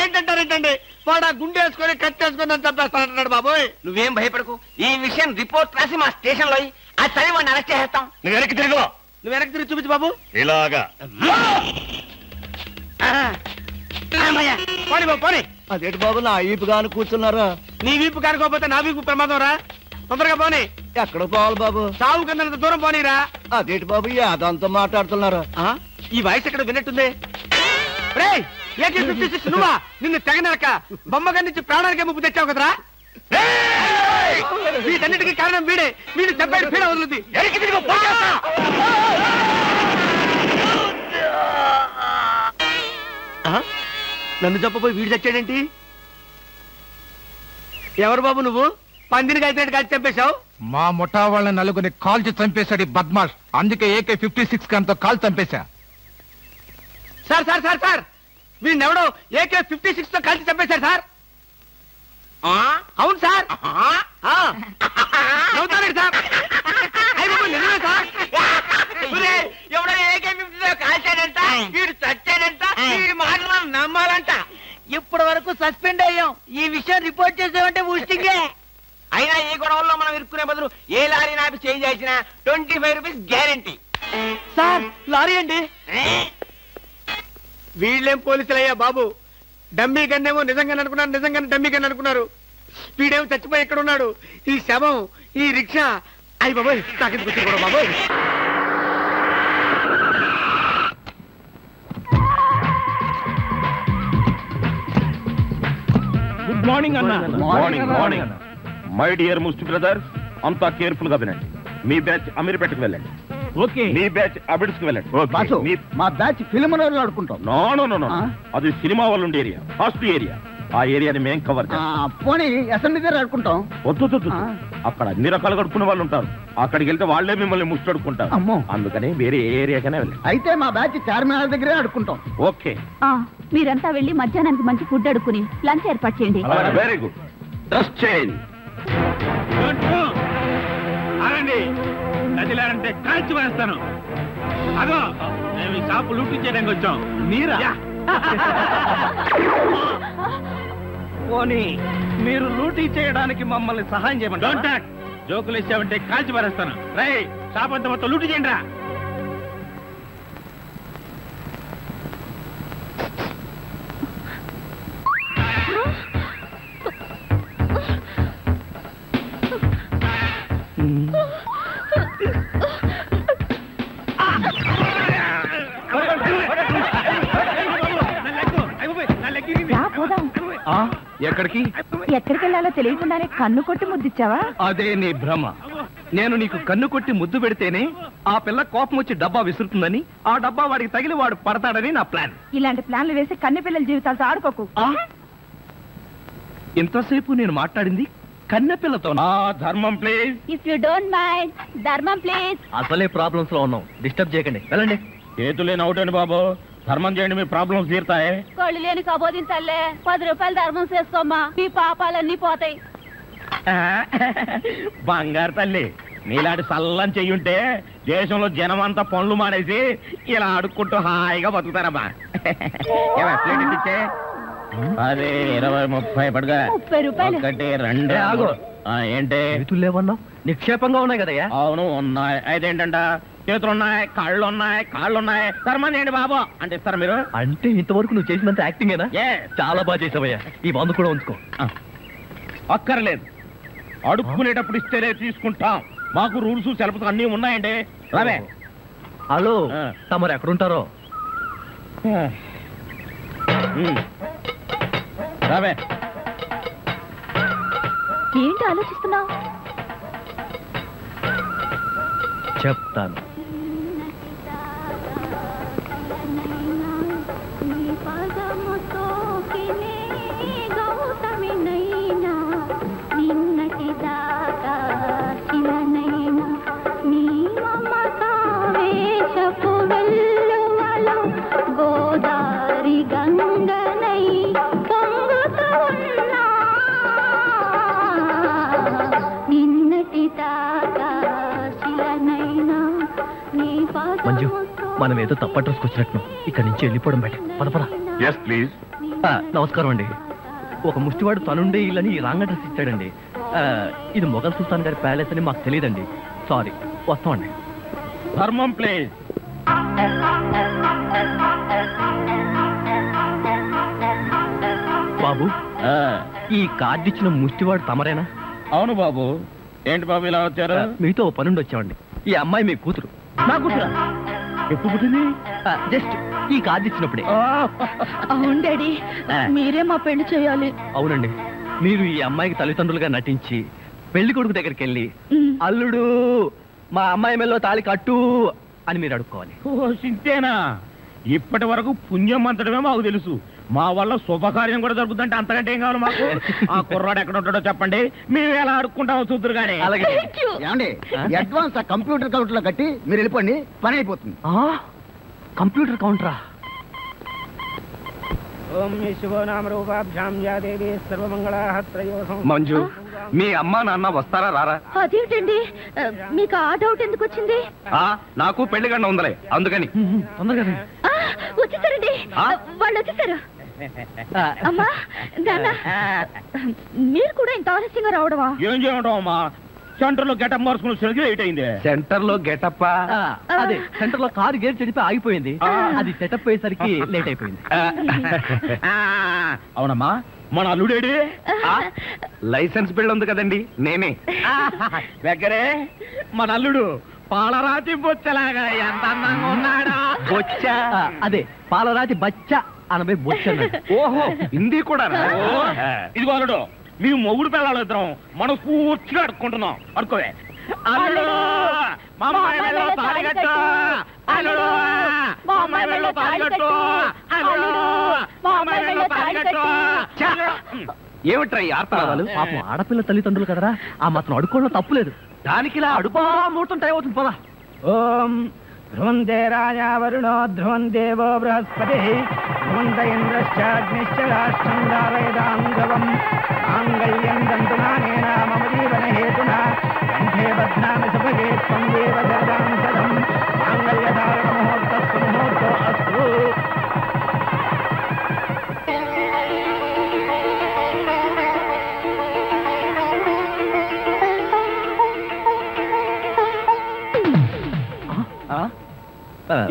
ఏంటంటారేంటండి? వాడు ఆ గుండె వేసుకొని కట్టేసుకొని నన్ను చంపేస్తానంటున్నాడు బాబోయ్. నువ్వేం భయపడకు. ఈ విషయం రిపోర్ట్ రాసి మా స్టేషన్ లో ఆ చదివి వాడిని అరెస్ట్ చేస్తాం. నువ్వు వెనక్కి తిరుగు. నువ్వు వెనక్కి తిరిగి చూపించు బాబు. ఇలాగా పోనీ బాబు పోనీ. అదేంటి బాబు నా ఈపు గాను కూర్చున్నారా? నీ వీపు కానుకోకపోతే నా వీపు ప్రమాదం రా. తొందరగా పోనీ. ఎక్కడ పోవాలి బాబు? సాగు కింద దూరం పోనీరా. అదేంటి బాబు అదంతా మాట్లాడుతున్నారా? ఈ వాయిస్ ఎక్కడ విన్నట్టుంది? రేయ్ AK-56 నువ్వా? నిన్ను తెగనరక బొమ్మగా నుంచి ప్రాణానికే ముప్పు తెచ్చావు కదరా. వీటన్నిటికీ కారణం వీడే. వీడు చెప్పాడు పీడ వదులుద్ది. నన్ను చెప్పబోయి వీడు చచ్చాడేంటి? ఎవరు బాబు నువ్వు? పందిని కలిసినట్టు కలిసి చంపేశావు. మా ముఠా వాళ్ళ నలుగురిని కాల్చి చంపేశాడు ఈ బద్మాష్. అందుకే AK-56 గన్తో కాల్ చంపేశా. సార్ సార్ సార్ సార్ వీడినెవడో AK-56 తో కలిసి చంపేశారు సార్. అవును సార్. నవ్వుతారండి సార్. నిజమే సార్. ఎవడో AK-56 తో కాల్చాడంట, వీడు చచ్చాడంట, వీడి మాటలు నమ్మాలంట. ఇప్పటి వరకు సస్పెండ్ అయ్యాం. ఈ విషయం రిపోర్ట్ చేసామంటే ఊస్టింగే. అయినా ఈ గొడవల్లో మనం ఇరుక్కునే బదులు ఏ లారీ నాపి చేంజ్ చేసిన 25 రూపీస్ గ్యారంటీ. సార్ లారీ అండి. వీళ్ళేం పోలీసులయ్యా బాబు. డమ్మీ గన్నేమో నిజంగానే అనుకున్నారు, నిజంగానే డమ్మీ గన్ అనుకున్నారు. వీడేమో చచ్చిపోయి ఎక్కడ ఉన్నాడు? ఈ శవం, ఈ రిక్షా. అయ్యి బాబోయ్ నాకెందుకు వచ్చి కూడా బాబోయ్. గుడ్ మార్నింగ్ అన్న. మార్నింగ్ మై డియర్ ముస్టి బ్రదర్, అంతా కేర్ఫుల్ గా వినండి. మీ బ్యాచ్ అమీర్పేటకు వెళ్ళండి. ఓకే. మీ బ్యాచ్ అబిడ్స్ కి వెళ్ళండి. మా బ్యాచ్ ఫిల్మ్ ఆడుకుంటాం. నో అది సినిమా వాళ్ళు ఉండే ఏరియా, ఫాస్ట్ ఏరియా. ఆ ఏరియాని మేం కవర్ చేస్తాం. పోనీ అసెంబ్లీ దగ్గర ఆడుకుంటాం. వద్దు అక్కడ అన్ని రకాలు కడుక్కునే వాళ్ళు ఉంటారు. అక్కడికి వెళ్తే వాళ్లే మిమ్మల్ని ముష్టడుకుంటారు. అమ్మో. అందుకని వేరే ఏరియాకనే వెళ్ళండి. అయితే మా బ్యాచ్ చార్మినార్ దగ్గరే ఆడుకుంటాం. ఓకే, మీరంతా వెళ్ళి మధ్యాహ్నానికి మంచి ఫుడ్ అడుక్కుని లంచ్ ఏర్పాటు చేయండి. Very good. Dress change. కదిలారంటే కాల్చి వేస్తాను. అదో మేము ఈ షాపు లూటీ చేయడానికి వచ్చాం. మీరా? పోనీ మీరు లూటీ చేయడానికి మమ్మల్ని సహాయం చేయమంటారు. జోకులు ఇచ్చామంటే కాల్చి పారేస్తాను. రై షాప్ అంతా మొత్తం లూటీ చేయండి రా. రా, పోదాం. ఎక్కడికి? ఎక్కడికి వెళ్ళాలో తెలియకుండానే కన్ను కొట్టి ముద్దిచ్చావా? అదే నీ భ్రమ. నేను నీకు కన్ను కొట్టి ముద్దు పెడితేనే ఆ పిల్ల కోపం వచ్చి డబ్బా విసురుతుందని, ఆ డబ్బా వాడికి తగిలి వాడు పడతాడని నా ప్లాన్. ఇలాంటి ప్లాన్లు వేసి కన్నె పిల్లల జీవితాలతో ఆడుకోకు. ఇంతసేపు నేను మాట్లాడింది కన్నెపిల్లతో. ధర్మం please. If you don't mind, ధర్మం ప్లీజ్. అసలే ప్రాబ్లమ్స్ లో ఉన్నాం, డిస్టర్బ్ చేయకండి, వెళ్ళండి. చేతులేని అవుటండి బాబు, ధర్మం చేయండి, మీ ప్రాబ్లమ్స్ తీరుతాయి. కోళ్ళు లేని కబోదించల్లే, 10 రూపాయలు ధర్మం చేసుకోమ్మా, మీ పాపాలన్నీ పోతాయి. బంగారు తల్లి, నీలాంటి సల్లని చెయ్యుంటే దేశంలో జనం అంతా పనులు మానేసి ఇలా అడుక్కుంటూ హాయిగా బతుకుతారమ్మా. ఇచ్చే అదే 20, 30 పడుగా. 30 రూపాయలు. 1, 2 ఆగు. ఏంటి? చేతులు లేవన్నావు, నిక్షేపంగా ఉన్నాయి కదయ్యా. అవును ఉన్నాయి. అయితే ఏంటంట, చేతులు ఉన్నాయి, కాళ్ళు ఉన్నాయి, కాళ్ళు ఉన్నాయి, ధర్మం చేయండి బాబు అంటే ఇస్తారా మీరు? అంటే ఇంతవరకు నువ్వు చేసినంత యాక్టింగేనా? Yes. చాలా బాగా చేసావయ్యా, ఈ మందు కూడా ఉంచుకో. అక్కర్లేదు, అడుక్కునేటప్పుడు ఇస్తేనే తీసుకుంటాం. మాకు రూల్స్ సెలవులు అన్నీ ఉన్నాయండి. రావే. హలో, ఆ. తమరు ఎక్కడుంటారో? రావే. ఏంటి ఆలోచిస్తున్నావు? చెప్తాను. గోదారి గంగనై పొంగుతూ ఉన్నా, నిన్నటి దాకా శిలనైనా నీ మంజు, పాదముతో మనం ఏదో తప్ప అడ్రస్కి వచ్చినట్టు ఇక్కడి నుంచి వెళ్ళిపోవడం బయట. పద పద. Yes please. నమస్కారం అండి. ఒక ముష్టివాడు తనుండే ఇల్లని రాంగ్ అడ్రస్ ఇచ్చాడండి. ఇది మొఘల్ సుల్తాన్ గారి ప్యాలెస్ అని మాకు తెలియదండి. సారీ, వస్తామండి. ధర్మం ప్లీజ్. బాబు, ఈ కార్డు ఇచ్చిన ముష్టివాడు తమరేనా? అవును బాబు. ఏంటి బాబు ఇలా వచ్చారు? మీతో ఓ పనుండి వచ్చామండి. ఈ అమ్మాయి మీ కూతురు. నా కూతురా? ఎప్పుడు పుట్టింది? జస్ట్ ఈ కార్డు ఇచ్చినప్పుడే. అవును డాడీ, మీరే మా పెళ్లి చేయాలి. అవునండి, మీరు ఈ అమ్మాయికి తల్లిదండ్రులుగా నటించి పెళ్లి కొడుకు దగ్గరికి వెళ్ళి, అల్లుడు మా అమ్మాయి మెల్లో తాళి కట్టు అని మీరు అడుక్కోవాలి. ఓ సింతేనా? ఇప్పటి వరకు పుణ్యం అంతటమే మాకు తెలుసు. మా వల్ల శుభకార్యం కూడా జరుగుతుందంటే అంతకంటే ఏం కావాలి మాకు? ఆ కుర్రాడు ఎక్కడ ఉంటాడో చెప్పండి, మేము ఎలా అడుక్కుంటామో చూద్దరు కానీ. అలాగే. ఏమండి, అడ్వాన్స్ కంప్యూటర్ కౌంటర్ లో కట్టి మీరు వెళ్ళిపోండి, పని అయిపోతుంది. కంప్యూటర్ కౌంటరా? మంజు, మీ అమ్మా నాన్న వస్తారా రారా? అదేంటండి, మీకు ఆ డౌట్ ఎందుకు వచ్చింది? నాకు పెళ్లి గంట ఉందలే, అందుకని. తొందరగా రండి. వచ్చేసారండి, వాళ్ళు వచ్చేసారు. అమ్మా నాన్న, మీరు కూడా ఇంత ఆలస్యంగా రావడమా? ఏం చేయమంటావు అమ్మా, సెంటర్ లో గెటప్ మార్చుకుని సరిగ్గా లేట్ అయింది. సెంటర్ లో గెటప్? అదే, సెంటర్ లో కారు గేర్ చెడిపి ఆగిపోయింది. అది సెటప్ అయ్యేసరికి లేట్ అయిపోయింది. అవునమ్మా, మన అల్లుడేడి? లైసెన్స్ బిల్ ఉంది కదండి, నేనే. దగ్గరే మన అల్లుడు పాలరాతి బొచ్చలాగా ఎంత అందంగా ఉన్నాడా. బొచ్చ? అదే, పాలరాతి బచ్చ అనబై బొచ్చ అన్నాడు. ఓహో, హిందీ కూడా. ఇదిగో అల్లుడు, మేము మొగుడు పిల్లలు ఇద్దరం మనం పూర్తిగా అడుక్కుంటున్నాం. అడుకోవే. అల్లుడు, మా అమ్మాయి మెడలో తాళి కట్టు. అల్లుడు, మా అమ్మాయి మెడలో తాళి కట్టు. అల్లుడు, మా అమ్మాయి మెడలో తాళి కట్టు. ఏమిట్రా ఈ ఆర్తనాదాలు? పాపం ఆడపిల్ల తల్లిదండ్రులు కదరా, ఆ మాత్రం అడుక్కోవడం తప్పులేదు. దానికి ఇలా అడుపా ముహూర్తం టైం అవుతుంది, పదా. ఓం ధ్రువంతే రాజా వరుణో ధ్రువం దేవో బృహస్పతి ధ్రువంత ఇంద్రశ్చాగ్నిశ్చ రాష్ట్రం ధారయతాం ధ్రువం మాంగళ్యం దంతునానేన మమ జీవన హేతునా కంఠే బధ్నామి సుభగే త్వం దేవ జగదాం సదం మాంగళ్యధారణ ముహూర్తస్సు ముహూర్తో అస్తు.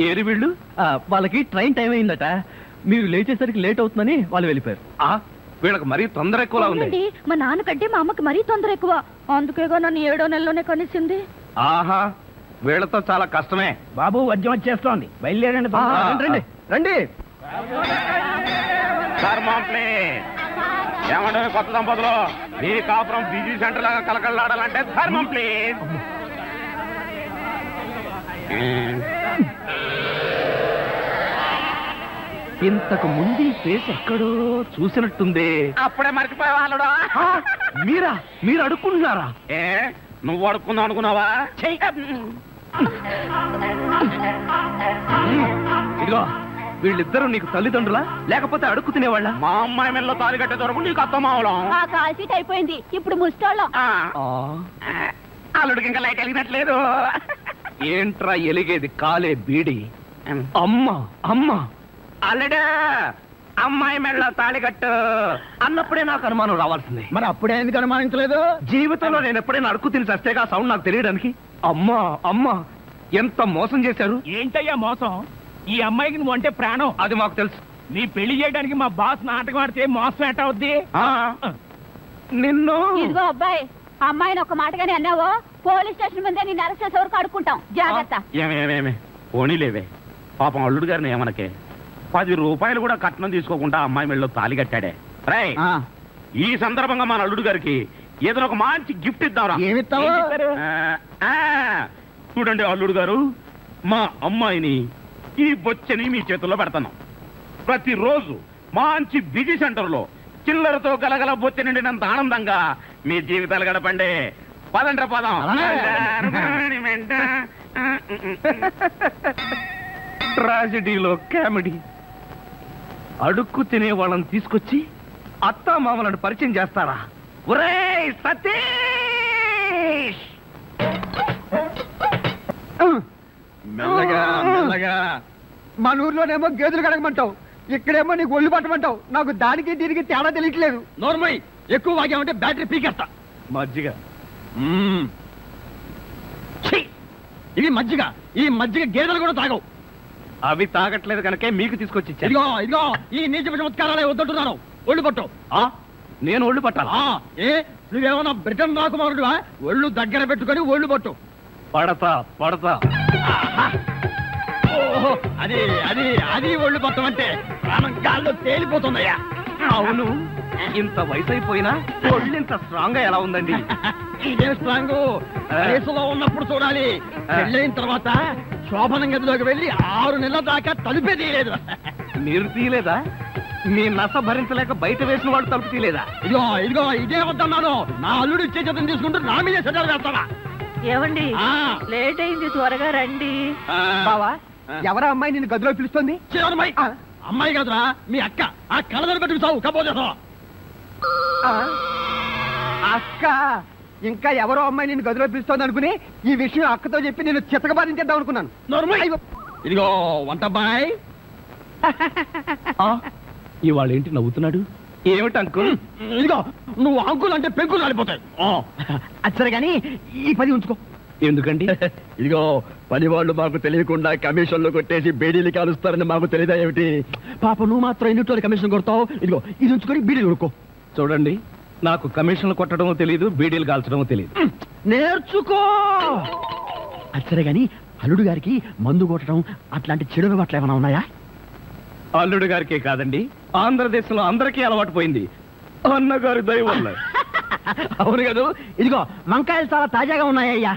ఏరి వీళ్ళు వాళ్ళకి ట్రైన్ టైం అయిందట. మీరు లేచేసరికి లేట్ అవుతుందని వాళ్ళు వెళ్ళిపోయారు. వీళ్ళకి మరీ తొందర ఎక్కువలా ఉంది. అవునండి, మా నాన్నకంటే మా అమ్మకి మరీ తొందర ఎక్కువ. అందుకేగా నన్ను 7వ నెలలోనే కనిసింది. ఆహా, వీళ్ళతో చాలా కష్టమే. బాబు, వద్యం వచ్చేస్తోంది, బయలుదేరండి. రండి రండి. ధర్మం ప్లీజ్. ఏమంటే కొత్త దంపతులు మీ కాపురం బిజీ సెంటర్ లాగా కలకలాడాలంటే ధర్మం ప్లీజ్. ఇంతకు ముందు ఈ ఫేస్ ఎక్కడో చూసినట్టుంది. అప్పుడే మర్చిపోయే వాళ్ళుడా. మీరు అడుక్కుంటున్నారా? ఏ నువ్వు అడుక్కుందాం అనుకున్నావా? ఇదిగో వీళ్ళిద్దరూ నీకు తల్లిదండ్రులా లేకపోతే అడుక్కు తినేవాళ్ళ? మా అమ్మాయి మెల్లో తాలి కట్టే దొరకు నీకు అత్తమావలం. ఆ కాల్ సీట్ అయిపోయింది, ఇప్పుడు ముస్టాళ్ళం. అల్లుడికి ఇంకా లైట్ వెలిగినట్లేదు. ఏంట్రా ఎలిగేది? కాలే బీడి. అమ్మా అమ్మా అల్లుడు అమ్మాయి మెళ్ళ తాళి కట్టు అన్నప్పుడే నాకు అనుమానం రావాల్సింది. మరి అప్పుడే ఎందుకు అనుమానించలేదు? జీవితంలో నేను ఎప్పుడైనా అడుక్కు తిని చస్తేగా సౌండ్ నాకు తెలియడానికి. అమ్మా అమ్మా ఎంత మోసం చేశారు. ఏంటయ్యా మోసం? ఈ అమ్మాయికి నువ్వు అంటే ప్రాణం. అది మాకు తెలుసు. నీ పెళ్లి చేయడానికి మా బాస్ నాటకం ఆడితే మోసం ఎట్ట అవుద్ది? నిన్ను ఇదిగో అబ్బాయి, అమ్మాయిని ఒక మాటగానే అన్నావో పోలీస్ స్టేషన్ ముందే నేను అరెస్ట్ చేసే వరకు అడుక్కుంటాం. జాగ్రత్త. ఏమేమేమే పోనీలేవే, పాపం అల్లుడు గారిని ఏమనకే. 10 రూపాయలు కూడా కట్నం తీసుకోకుండా అమ్మాయి మెళ్ళలో తాళి కట్టాడే. రై ఈ సందర్భంగా మన అల్లుడు గారికి ఏదైనా ఒక మంచి గిఫ్ట్ ఇద్దాంరా. ఏమిస్తావు? చూడండి అల్లుడు గారు, మా అమ్మాయిని ఈ బొచ్చని మీ చేతుల్లో పెడతాను. ప్రతిరోజు మంచి బిజీ సెంటర్ లో చిల్లరతో గలగల బొచ్చ నిండినంత ఆనందంగా మీ జీవితాలు గడపండి. పదండ్ర పదం. ట్రాజెడీలో కామెడీ. అడుక్కు తినే వాళ్ళని తీసుకొచ్చి అత్తా మామలను పరిచయం చేస్తారా? ఒరేయ్ సతీష్! మెల్లగా మెల్లగా. మన ఊర్లోనేమో గేదెలు కడగమంటావు, ఇక్కడేమో నీకు ఒళ్ళు పట్టమంటావు. నాకు దానికి దీనికి తేడా తెలియట్లేదు. నోర్మై ఎక్కువ వాగామంటే బ్యాటరీ పీకేస్తా. మజ్జిగ. ఛీ! ఇది మజ్జిగ. ఈ మజ్జిగ గేదెలు కూడా తాగవు. అవి తాగట్లేదు కనుకే మీకు తీసుకొచ్చి ఇచ్చాను. ఇదిగో ఇదిగో ఈ నీచ చమత్కారాలే వద్దంటున్నాను. ఒళ్ళు పట్టు. నేను ఒళ్ళు పట్టాలా? ఏ నువ్వేమన్నా బ్రిటన్ రాకుమారుడువా? ఒళ్ళు దగ్గర పెట్టుకొని ఒళ్ళు పట్టు. పడతా పడతా. ఓహో అది అది అది ఒళ్ళు పట్టం అంటే ప్రాణం గాల్లో తేలిపోతుందయ్యా. అవును, ఇంత వయసు అయిపోయినా ఒళ్ళు ఇంత స్ట్రాంగ్ గా ఎలా ఉందండి? ఇదే స్ట్రాంగ్ వయసులో ఉన్నప్పుడు చూడాలి. పెళ్ళైన తర్వాత శోభనం గదిలోకి వెళ్ళి 6 నెలల దాకా తలుపే తీయలేదు. మీరు తీయలేదా? మీ నస భరించలేక బయట వేసిన వాడు తలుపు తీయలేదా? ఇదిగో ఇదిగో ఇదే వద్దన్నాను. నా అల్లుడు ఇచ్చే చేతం తీసుకుంటూ నా మీదే సెటల్ వేస్తావా? ఏమండి లేట్ అయింది, త్వరగా రండి. బావా, ఎవరా అమ్మాయి నిన్ను గదిలో పిలుస్తుంది? అమ్మాయి కాదురా, మీ అక్క. ఆ కళ్ళదర పెట్టుకు చావు కపోజేసా. అక్క? ఇంకా ఎవరో అమ్మాయి నిన్ను గదిలో పిలుస్తోంది అనుకుని ఈ విషయం అక్కతో చెప్పి నేను చితకబాధించేద్దాం అనుకున్నాను. ఇదిగో వంటబ్బాయ్. ఇవాళ ఏంటి నవ్వుతున్నాడు? ఏమిటి అంకుల్? ఇదిగో నువ్వు అంకుల్ అంటే పెంకులు రాలిపోతాయి. అచ్చరే గాని ఈ 10 ఉంచుకో. ఎందుకండి? ఇదిగో పని వాళ్ళు మాకు తెలియకుండా కమిషన్లు కొట్టేసి బేడీలు కాలుస్తారని మాకు తెలియదా ఏమిటి? పాప నువ్వు మాత్రం ఎన్నిట్లో కమిషన్ కొడతావు. ఇదిగో ఇది ఉంచుకొని బీడీలు కొడుకో. చూడండి, నాకు కమిషన్లు కొట్టడం తెలియదు, బీడీలు కాల్చడం తెలియదు. నేర్చుకో. అచ్చరే గాని అల్లుడు గారికి మందు కొట్టడం అట్లాంటి చెడు అలవాట్లు ఏమైనా ఉన్నాయా? అల్లుడు గారికే కాదండి, ఆంధ్రదేశంలో అందరికీ అలవాటు పోయింది. అన్నగారి దయ వల్ల. అవును కదా. ఇదిగో వంకాయలు చాలా తాజాగా ఉన్నాయ్యా.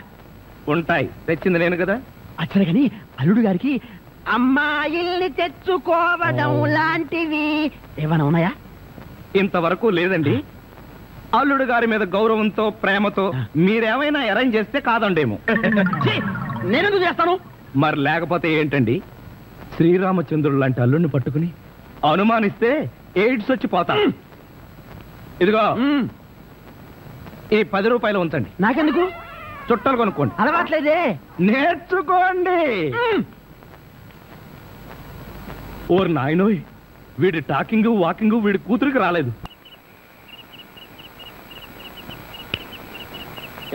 ఉంటాయి, తెచ్చింది నేను కదా. అచ్చరే గాని అల్లుడు గారికి అమ్మాయిల్ని తెచ్చుకోవడం లాంటివి ఏమైనా ఉన్నాయా? ఇంతవరకు లేదండి. అల్లుడు గారి మీద గౌరవంతో ప్రేమతో మీరేమైనా అరేంజ్ చేస్తే కాదండేమో. నేనెందుకు చేస్తాను? మరి లేకపోతే ఏంటండి? శ్రీరామచంద్రుడు లాంటి అల్లుడిని పట్టుకుని అనుమానిస్తే ఎయిడ్స్ వచ్చి పోతా. ఇదిగో ఈ 10 రూపాయలు ఉంచండి. నాకెందుకు? చుట్టలు కొనుక్కోండి. అలవాట్లేదే. నేర్చుకోండి. ఓర్ నాయనోయ్, వీడి టాకింగ్ వాకింగ్ వీడి కూతురికి రాలేదు.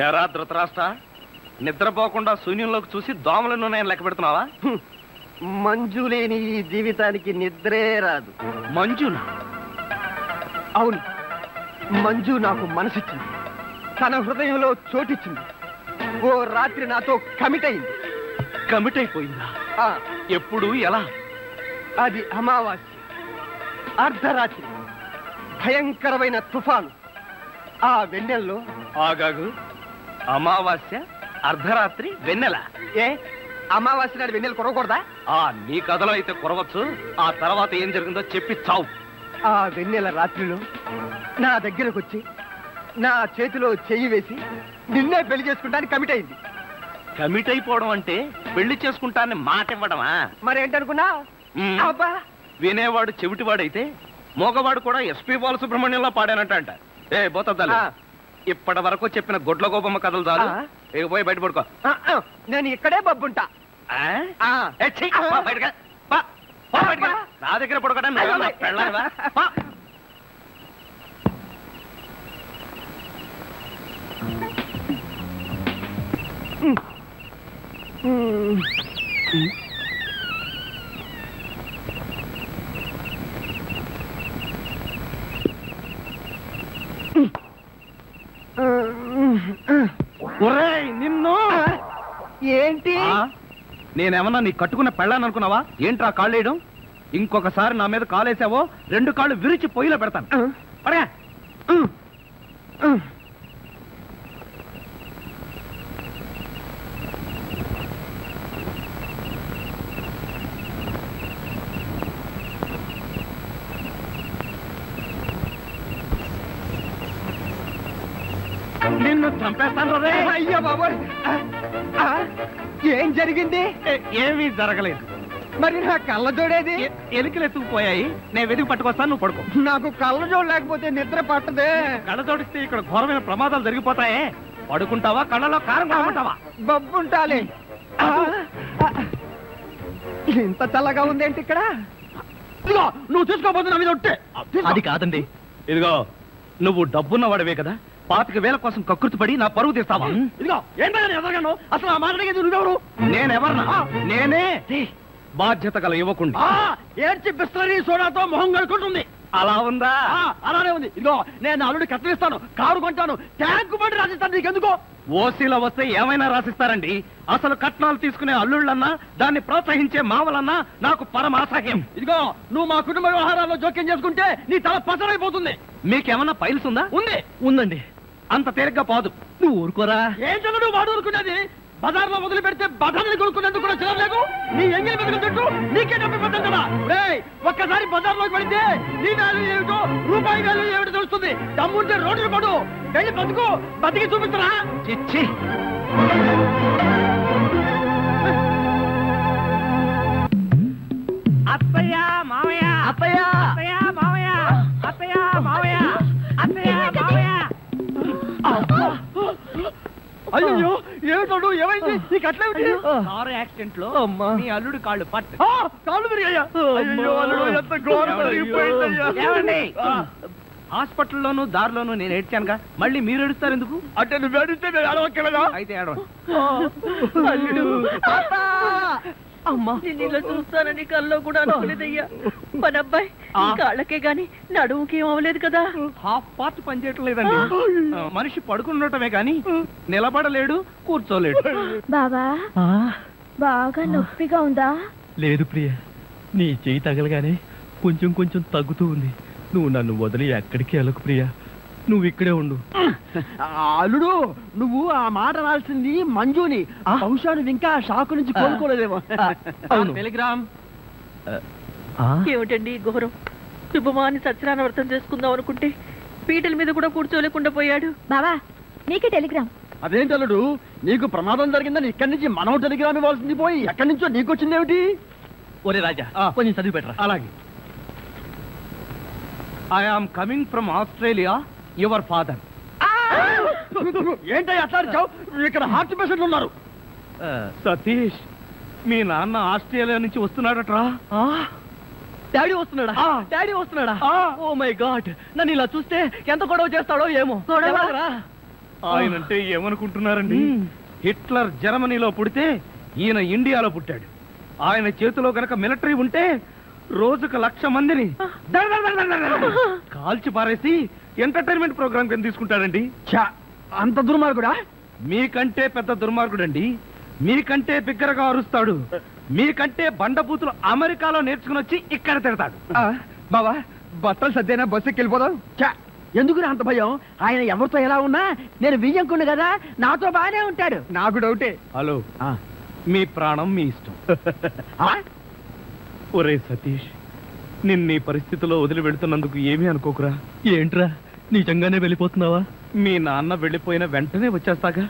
ఎరా ధృతరాష్ట్ర, నిద్రపోకుండా శూన్యంలోకి చూసి దోమలను నేను లెక్క పెడుతున్నావా? మంజు లేని ఈ జీవితానికి నిద్రే రాదు. మంజునా? అవును, మంజు నాకు మనసిచ్చింది, తన హృదయంలో చోటిచ్చింది. ఓ రాత్రి నాతో కమిట్ అయింది. కమిట్ అయిపోయిందా? ఎప్పుడు ఎలా? అది అమావాస్య అర్ధరాత్రి భయంకరమైన తుఫాను. ఆ వెన్నెల్లో ఆగాగు. అమావాస్య, అర్ధరాత్రి, వెన్నెల. ఏ అమావాస్య నాడు వెన్నెలు కురవకూడదా? నీ కథలో అయితే కురవచ్చు. ఆ తర్వాత ఏం జరిగిందో చెప్పి చావు. ఆ వెన్నెల రాత్రిలో నా దగ్గరకు వచ్చి నా చేతిలో చెయ్యి వేసి నిన్నే పెళ్లి చేసుకుంటానికి కమిట్ అయింది. కమిట్ అయిపోవడం అంటే పెళ్లి చేసుకుంటానని మాట ఇవ్వడమా? మరేంటనుకున్నా? మ్మ్. అబ్బా వినేవాడు చెవిటివాడైతే మోగవాడు కూడా ఎస్పీ బాలసుబ్రహ్మణ్యంలో పాడానంట. ఏ బోతద్దాలు, ఇప్పటి వరకు చెప్పిన గొడ్ల గోపమ్మ కథలు చాలు. ఇక పోయి బయట పడుకో. నేను ఇక్కడే బొబ్బుంటా. ఏ, ఛీ, పో బయటకు. పో, పో బయటకు. నా దగ్గర పడుకోవడం పెళ్ళావా? నిన్ను ఏంటి? నేనేమన్నా నీ కట్టుకున్న పెళ్ళాను అనుకున్నావా? ఏంట్రా కాళ్ళేయడం? ఇంకొకసారి నా మీద కాలేసావో 2 కాళ్ళు విరిచి పొయ్యిలో పెడతాను. పడగా. నిన్ను చంపేస్తాను రే. అయ్యో బాబోయ్! ఏం జరిగింది? ఏమీ జరగలేదు. మరి నా కళ్ళ జోడేది? ఎలికలు ఎత్తుకుపోయాయి. నేను వెతికి పట్టుకొస్తాను, నువ్వు పడుకో. నాకు కళ్ళ జోడు లేకపోతే నిద్ర పట్టదే. కళ్ళ జోడిస్తే ఇక్కడ ఘోరమైన ప్రమాదాలు జరిగిపోతాయే. పడుకుంటావా, కళ్ళలో కారం కాకుంటావా? బొబ్బుంటాలి. ఇంత చల్లగా ఉందేంటి ఇక్కడ? ఇదిగో నువ్వు చూసుకోబోతు నా మీద ఉంటే. అది కాదండి. ఇదిగో నువ్వు డబ్బున్న వాడవే కదా, 25,000 కోసం కకృతి పడి నా పరువు తీస్తావా? ఇదిగో ఏంటని ఎదగను? అసలు ఆ మాట అడిగేది నువ్వెవరు? నేనెవరన్నా? నేనే బాధ్యత గల యువకుండి. ఏడ్చి బిస్లరీ సోడాతో మొహం కడుకుంటుంది. అలా ఉందా? అలానే ఉంది. ఇదిగో నేను అల్లుడు కత్తిరిస్తాను, కారు కొంటాను, ట్యాంకు బండి రాసిస్తాను. నీకెందుకో? ఓసీలో వస్తే ఏమైనా రాసిస్తారండి. అసలు కట్నాలు తీసుకునే అల్లుళ్ళన్నా, దాన్ని ప్రోత్సహించే మావలన్నా నాకు పరమ అసహ్యం. ఇదిగో నువ్వు మా కుటుంబ వ్యవహారాల్లో జోక్యం చేసుకుంటే నీ తల పసరైపోతుంది. మీకేమన్నా పైల్స్ ఉందా? ఉంది. ఉందండి. అంత తేలిగ్గా పాదు. నువ్వు ఊరుకోరా. ఏంటో నువ్వు వాడు ఊరుకునేది? బజార్లో వదిలి పెడితే బజార్ని కొనుక్కునేందుకు కూడా చిరలేదు. నీ ఎంగిలి బతుకుతుంటూ నీకే డబ్బు పెట్టాం కదా. ఒక్కసారి బజార్లోకి పడితే నీ వాల్యూ ఏమిటో, రూపాయి వాల్యూ ఏమిటో తెలుస్తుంది. దమ్ముంటే రోడ్డు పడు, వెళ్ళి బతుకు, బతికి చూపిస్తున్నా. చిచ్చి. అత్తయ్య మావయ్య, అత్తయ్య అత్తయ్య మావయ్య, అత్తయ్య మావయ్య, అత్తయ్య మావయ్య. అయ్యో ఏమిటో, ఏమైంది? నీకు అట్లేమిటి? కారు యాక్సిడెంట్ లో మీ అల్లుడు కాళ్ళు పట్టు. కాళ్ళు విరిగాయ్యా? అయ్యో అల్లుడు, ఎంత ఘోరం జరిగిపోయిందయ్యా. ఏమండి? హాస్పిటల్లోనూ దారిలోనూ నేను ఏడ్చానుగా, మళ్ళీ మీరు ఏడుస్తారు ఎందుకు? అంటే నువ్వు ఏడిస్తే నేను అడవక్కలేదా? అయితే ఏడవండి. అమ్మా నేను ఇలా చూస్తానని కల్లో కూడా అనుకోలేదయ్యా. మన అబ్బాయి కాళ్ళకే గాని నడుముకి ఏం అవ్వలేదు కదా. హాఫ్ పార్ట్ పనిచేయటం లేదండి. మనిషి పడుకుండటమే గాని నిలబడలేడు, కూర్చోలేడు. బాబా బాగా నొప్పిగా ఉందా? లేదు ప్రియ, నీ చెయ్యి తగలగానే కొంచెం కొంచెం తగ్గుతూ ఉంది. నువ్వు నన్ను వదిలి ఎక్కడికి వెళ్ళకు ప్రియ, నువ్వు ఇక్కడే ఉండు. అల్లుడు, నువ్వు ఆ మాట రాల్సింది మంజుని. బహుశా నువ్వు ఇంకా షాకు నుంచి కోలుకోలేదేమో. అవును. టెలిగ్రామ్. ఏమిటండి ఘోరం? శుభమాని సత్యనారాయణ వ్రతం చేసుకుందాం అనుకుంటే పీటల మీద కూడా కూర్చోలేకుండా పోయాడు. బాబా నీకే టెలిగ్రామ్. అదేంటి అల్లుడు, నీకు ప్రమాదం జరిగిందని ఇక్కడి నుంచి మనం టెలిగ్రామ్ ఇవ్వాల్సింది పోయి ఎక్కడి నుంచో నీకు వచ్చింది ఏమిటి? ఒరే రాజా, కొంచెం చదివి పెట్టరా. అలాగే. I am coming from Australia, your father. ఏంటో అట్లా అరిచావు? ఇక్కడ హార్ట్ పేషెంట్లు ఉన్నారు. సతీష్, మీ నాన్న ఆస్ట్రేలియా నుంచి వస్తున్నాడట్రా. డాడీ వస్తున్నాడా? డాడీ వస్తున్నాడా? ఓ మై గాడ్, నన్ను ఇలా చూస్తే ఎంత గొడవ చేస్తాడో ఏమో. ఆయనంటే ఏమనుకుంటున్నారండి? హిట్లర్ జర్మనీలో పుడితే ఈయన ఇండియాలో పుట్టాడు. ఆయన చేతిలో గనక మిలిటరీ ఉంటే రోజుకు 1,00,000 మందిని కాల్చి పారేసి ఎంటర్టైన్మెంట్ ప్రోగ్రామ్ కింద తీసుకుంటాడండి. అంత దుర్మార్గుడా? మీకంటే పెద్ద దుర్మార్గుడండి. మీకంటే బిగ్గరగా అరుస్తాడు. మీకంటే బండబూతులు అమెరికాలో నేర్చుకుని వచ్చి ఇక్కడ తిడతాడు. బాబా బట్టలు సర్దేనా బస్సుకి వెళ్ళిపోదాం. ఎందుకు అంత భయం? ఆయన ఎవరితో ఎలా ఉన్నా నేను వియ్యంకుండు కదా, నాతో బాగానే ఉంటాడు. నాకు డౌటే. హలో, మీ ప్రాణం మీ ఇష్టం. ఒరే సతీష్, నిన్న ఈ పరిస్థితిలో వదిలి వెళ్తున్నందుకు ఏమీ అనుకోకురా. ఏంట్రా, నిజంగానే వెళ్ళిపోతున్నావా? మీ నాన్న వెళ్ళిపోయిన వెంటనే వచ్చేస్తాగా.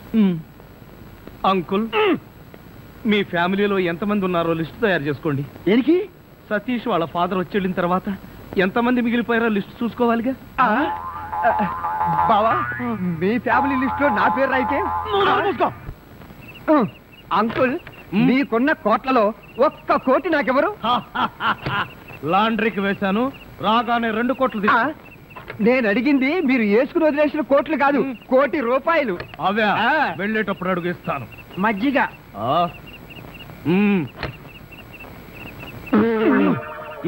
అంకుల్, మీ ఫ్యామిలీలో ఎంతమంది ఉన్నారో లిస్ట్ తయారు చేసుకోండి. దేనికి? సతీష్ వాళ్ళ ఫాదర్ వచ్చి వెళ్ళిన తర్వాత ఎంతమంది మిగిలిపోయారో లిస్ట్ చూసుకోవాలిగా. బావా, మీ ఫ్యామిలీ లిస్ట్ లో నా పేరు రాయితే అంకుల్, మీకున్న కోట్లలో 1 కోటి నాకెవరు? లాండ్రీకి వేశాను, రాగానే 2 కోట్లు తీసుకో. నేను అడిగింది మీరు వేసుకుని వదిలేసిన కోట్లు కాదు, 1 కోటి రూపాయలు. అవే వెళ్ళేటప్పుడు అడుగు ఇస్తాను. మజ్జిగ.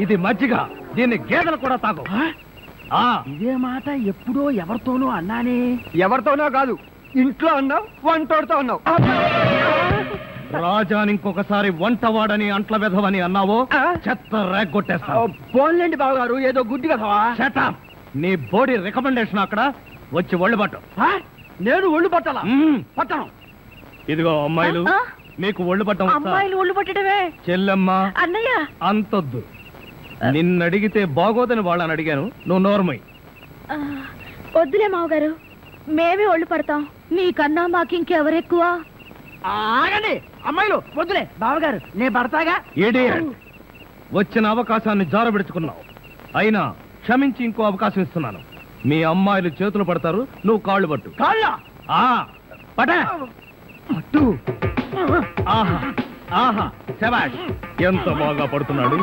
ఇది మజ్జిగ, దీన్ని గేదెలు కూడా తాగు. ఇదే మాట ఎప్పుడో ఎవరితోనో అన్నానే. ఎవరితోనో కాదు, ఇంట్లో అన్నావు, వంటోడుతో అన్నావు. రాజాని ఇంకొకసారి వంటవాడని అంట్ల వెధవని అన్నావో చెత్త రేగొట్టేస్తా. పోన్లేండి బావగారు, ఏదో గుడ్డి కదవా. షటప్. నీ బోడీ రికమెండేషన్ అక్కడ వచ్చి ఒళ్ళు పట్టు. నేను ఒళ్ళు పట్టాలా? పట్టను. ఇదిగో అమ్మాయిలు, ఆ? మీకు ఒళ్ళు పట్టం వస్తా? అమ్మాయిలు ఒళ్ళు పట్టడమే. చెల్లెమ్మ, అన్నయ్య, అంతొద్దు. నిన్నడిగితే బాగోదని వాళ్ళని అడిగాను, నువ్వు నోర్మై. వద్దులే మావగారు, మేమే ఒళ్ళు పడతాం. నీకన్నా మాకింకెవరెక్కువ? ఆగండి అమ్మాయిలు, వద్దులే బావగారు, నేను పడతాగా. ఇడియట్. వచ్చిన అవకాశాన్ని జారబెడుచుకున్నావు. అయినా క్షమించి ఇంకో అవకాశం ఇస్తున్నాను. మీ అమ్మాయిలు చేతులు పడతారు, నువ్వు కాళ్ళు పట్టు. కాళ్ళ పట్టు. ఆహా ఆహా, శభాష్, ఎంత బాగా పడుతున్నాడు.